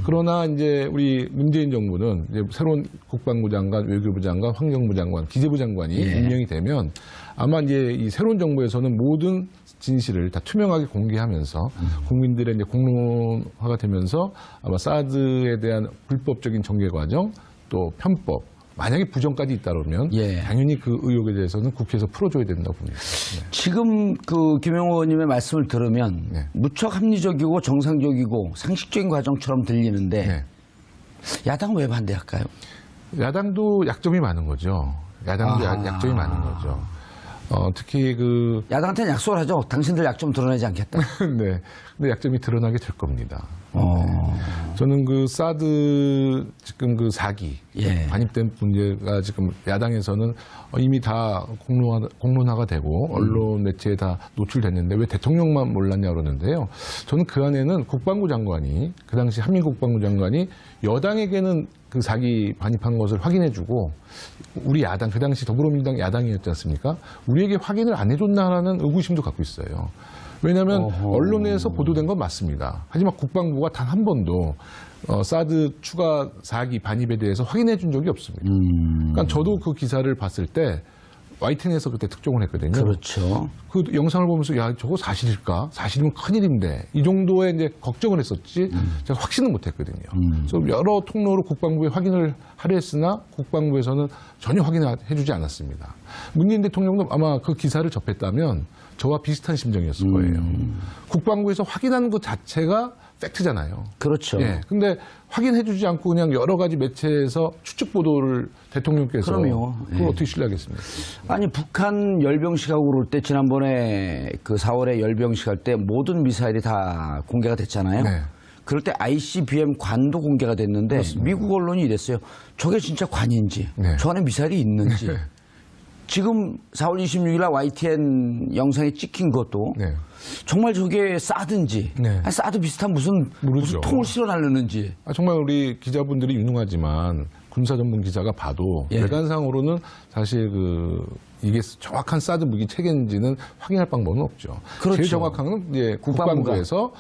그러나 이제 우리 문재인 정부는 이제 새로운 국방부 장관, 외교부 장관, 환경부 장관, 기재부 장관이 임명이 되면 아마 이제 이 새로운 정부에서는 모든 진실을 다 투명하게 공개하면서 국민들의 이제 공론화가 되면서 아마 사드에 대한 불법적인 전개 과정 또 편법 만약에 부정까지 있다면 당연히 그 의혹에 대해서는 국회에서 풀어줘야 된다고 봅니다. 네. 지금 그 김영호 의원님의 말씀을 들으면 무척 합리적이고 정상적이고 상식적인 과정처럼 들리는데 야당은 왜 반대할까요? 야당도 약점이 많은 거죠. 야당도 약점이 많은 거죠. 특히 그 야당한테는 약속을 하죠. 당신들 약점 드러내지 않겠다. 네. 근데 약점이 드러나게 될 겁니다. 저는 그 사드 지금 그 4기 반입된 문제가 지금 야당에서는 이미 다 공론화가 되고 언론 매체에 다 노출됐는데 왜 대통령만 몰랐냐 그러는데요. 저는 그 안에는 국방부 장관이 그 당시 한민국 국방부 장관이 여당에게는 그 4기 반입한 것을 확인해주고 우리 야당 그 당시 더불어민주당 야당이었지 않습니까? 우리에게 확인을 안 해줬나라는 의구심도 갖고 있어요. 왜냐하면 언론에서 보도된 건 맞습니다. 하지만 국방부가 단 한 번도 사드 추가 4기 반입에 대해서 확인해 준 적이 없습니다. 그러니까 저도 그 기사를 봤을 때 YTN에서 그때 특종을 했거든요. 그렇죠. 그 영상을 보면서 야 저거 사실일까? 사실이면 큰일인데 이 정도의 이제 걱정을 했었지 제가 확신은 못했거든요. 그래서 여러 통로로 국방부에 확인을 하려 했으나 국방부에서는 전혀 확인해주지 않았습니다. 문재인 대통령도 아마 그 기사를 접했다면 저와 비슷한 심정이었을 거예요. 국방부에서 확인하는 것 자체가 팩트잖아요. 그렇죠. 예. 근데 확인해주지 않고 그냥 여러 가지 매체에서 추측 보도를 대통령께서 그럼요. 그걸 예. 어떻게 신뢰하겠습니까? 아니 북한 열병 시각으로 올 때 지난번에 그 4월에 열병 시각 때 모든 미사일이 다 공개가 됐잖아요. 네. 그럴 때 ICBM 관도 공개가 됐는데 미국 언론이 이랬어요. 저게 진짜 관인지, 네. 저 안에 미사일이 있는지. 네. 지금 4월 26일 날 YTN 영상에 찍힌 것도 네. 정말 저게 사드인지, 네. 아니, 사드 비슷한 무슨 모르죠. 통을 실어 날르는지. 정말 우리 기자분들이 유능하지만 군사 전문 기자가 봐도 예. 외관상으로는 사실 이게 정확한 사드 무기 체계인지는 확인할 방법은 없죠. 그렇죠. 제일 정확한 건 이제 국방부가. 국방부에서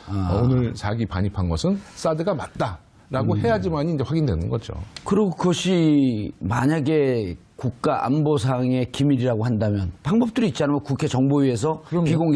오늘 4기 반입한 것은 사드가 맞다라고 해야지만 이제 확인되는 거죠. 그리고 그것이 만약에 국가 안보상의 기밀이라고 한다면 방법들이 있잖아요. 국회 정보위에서 그럼요. 비공개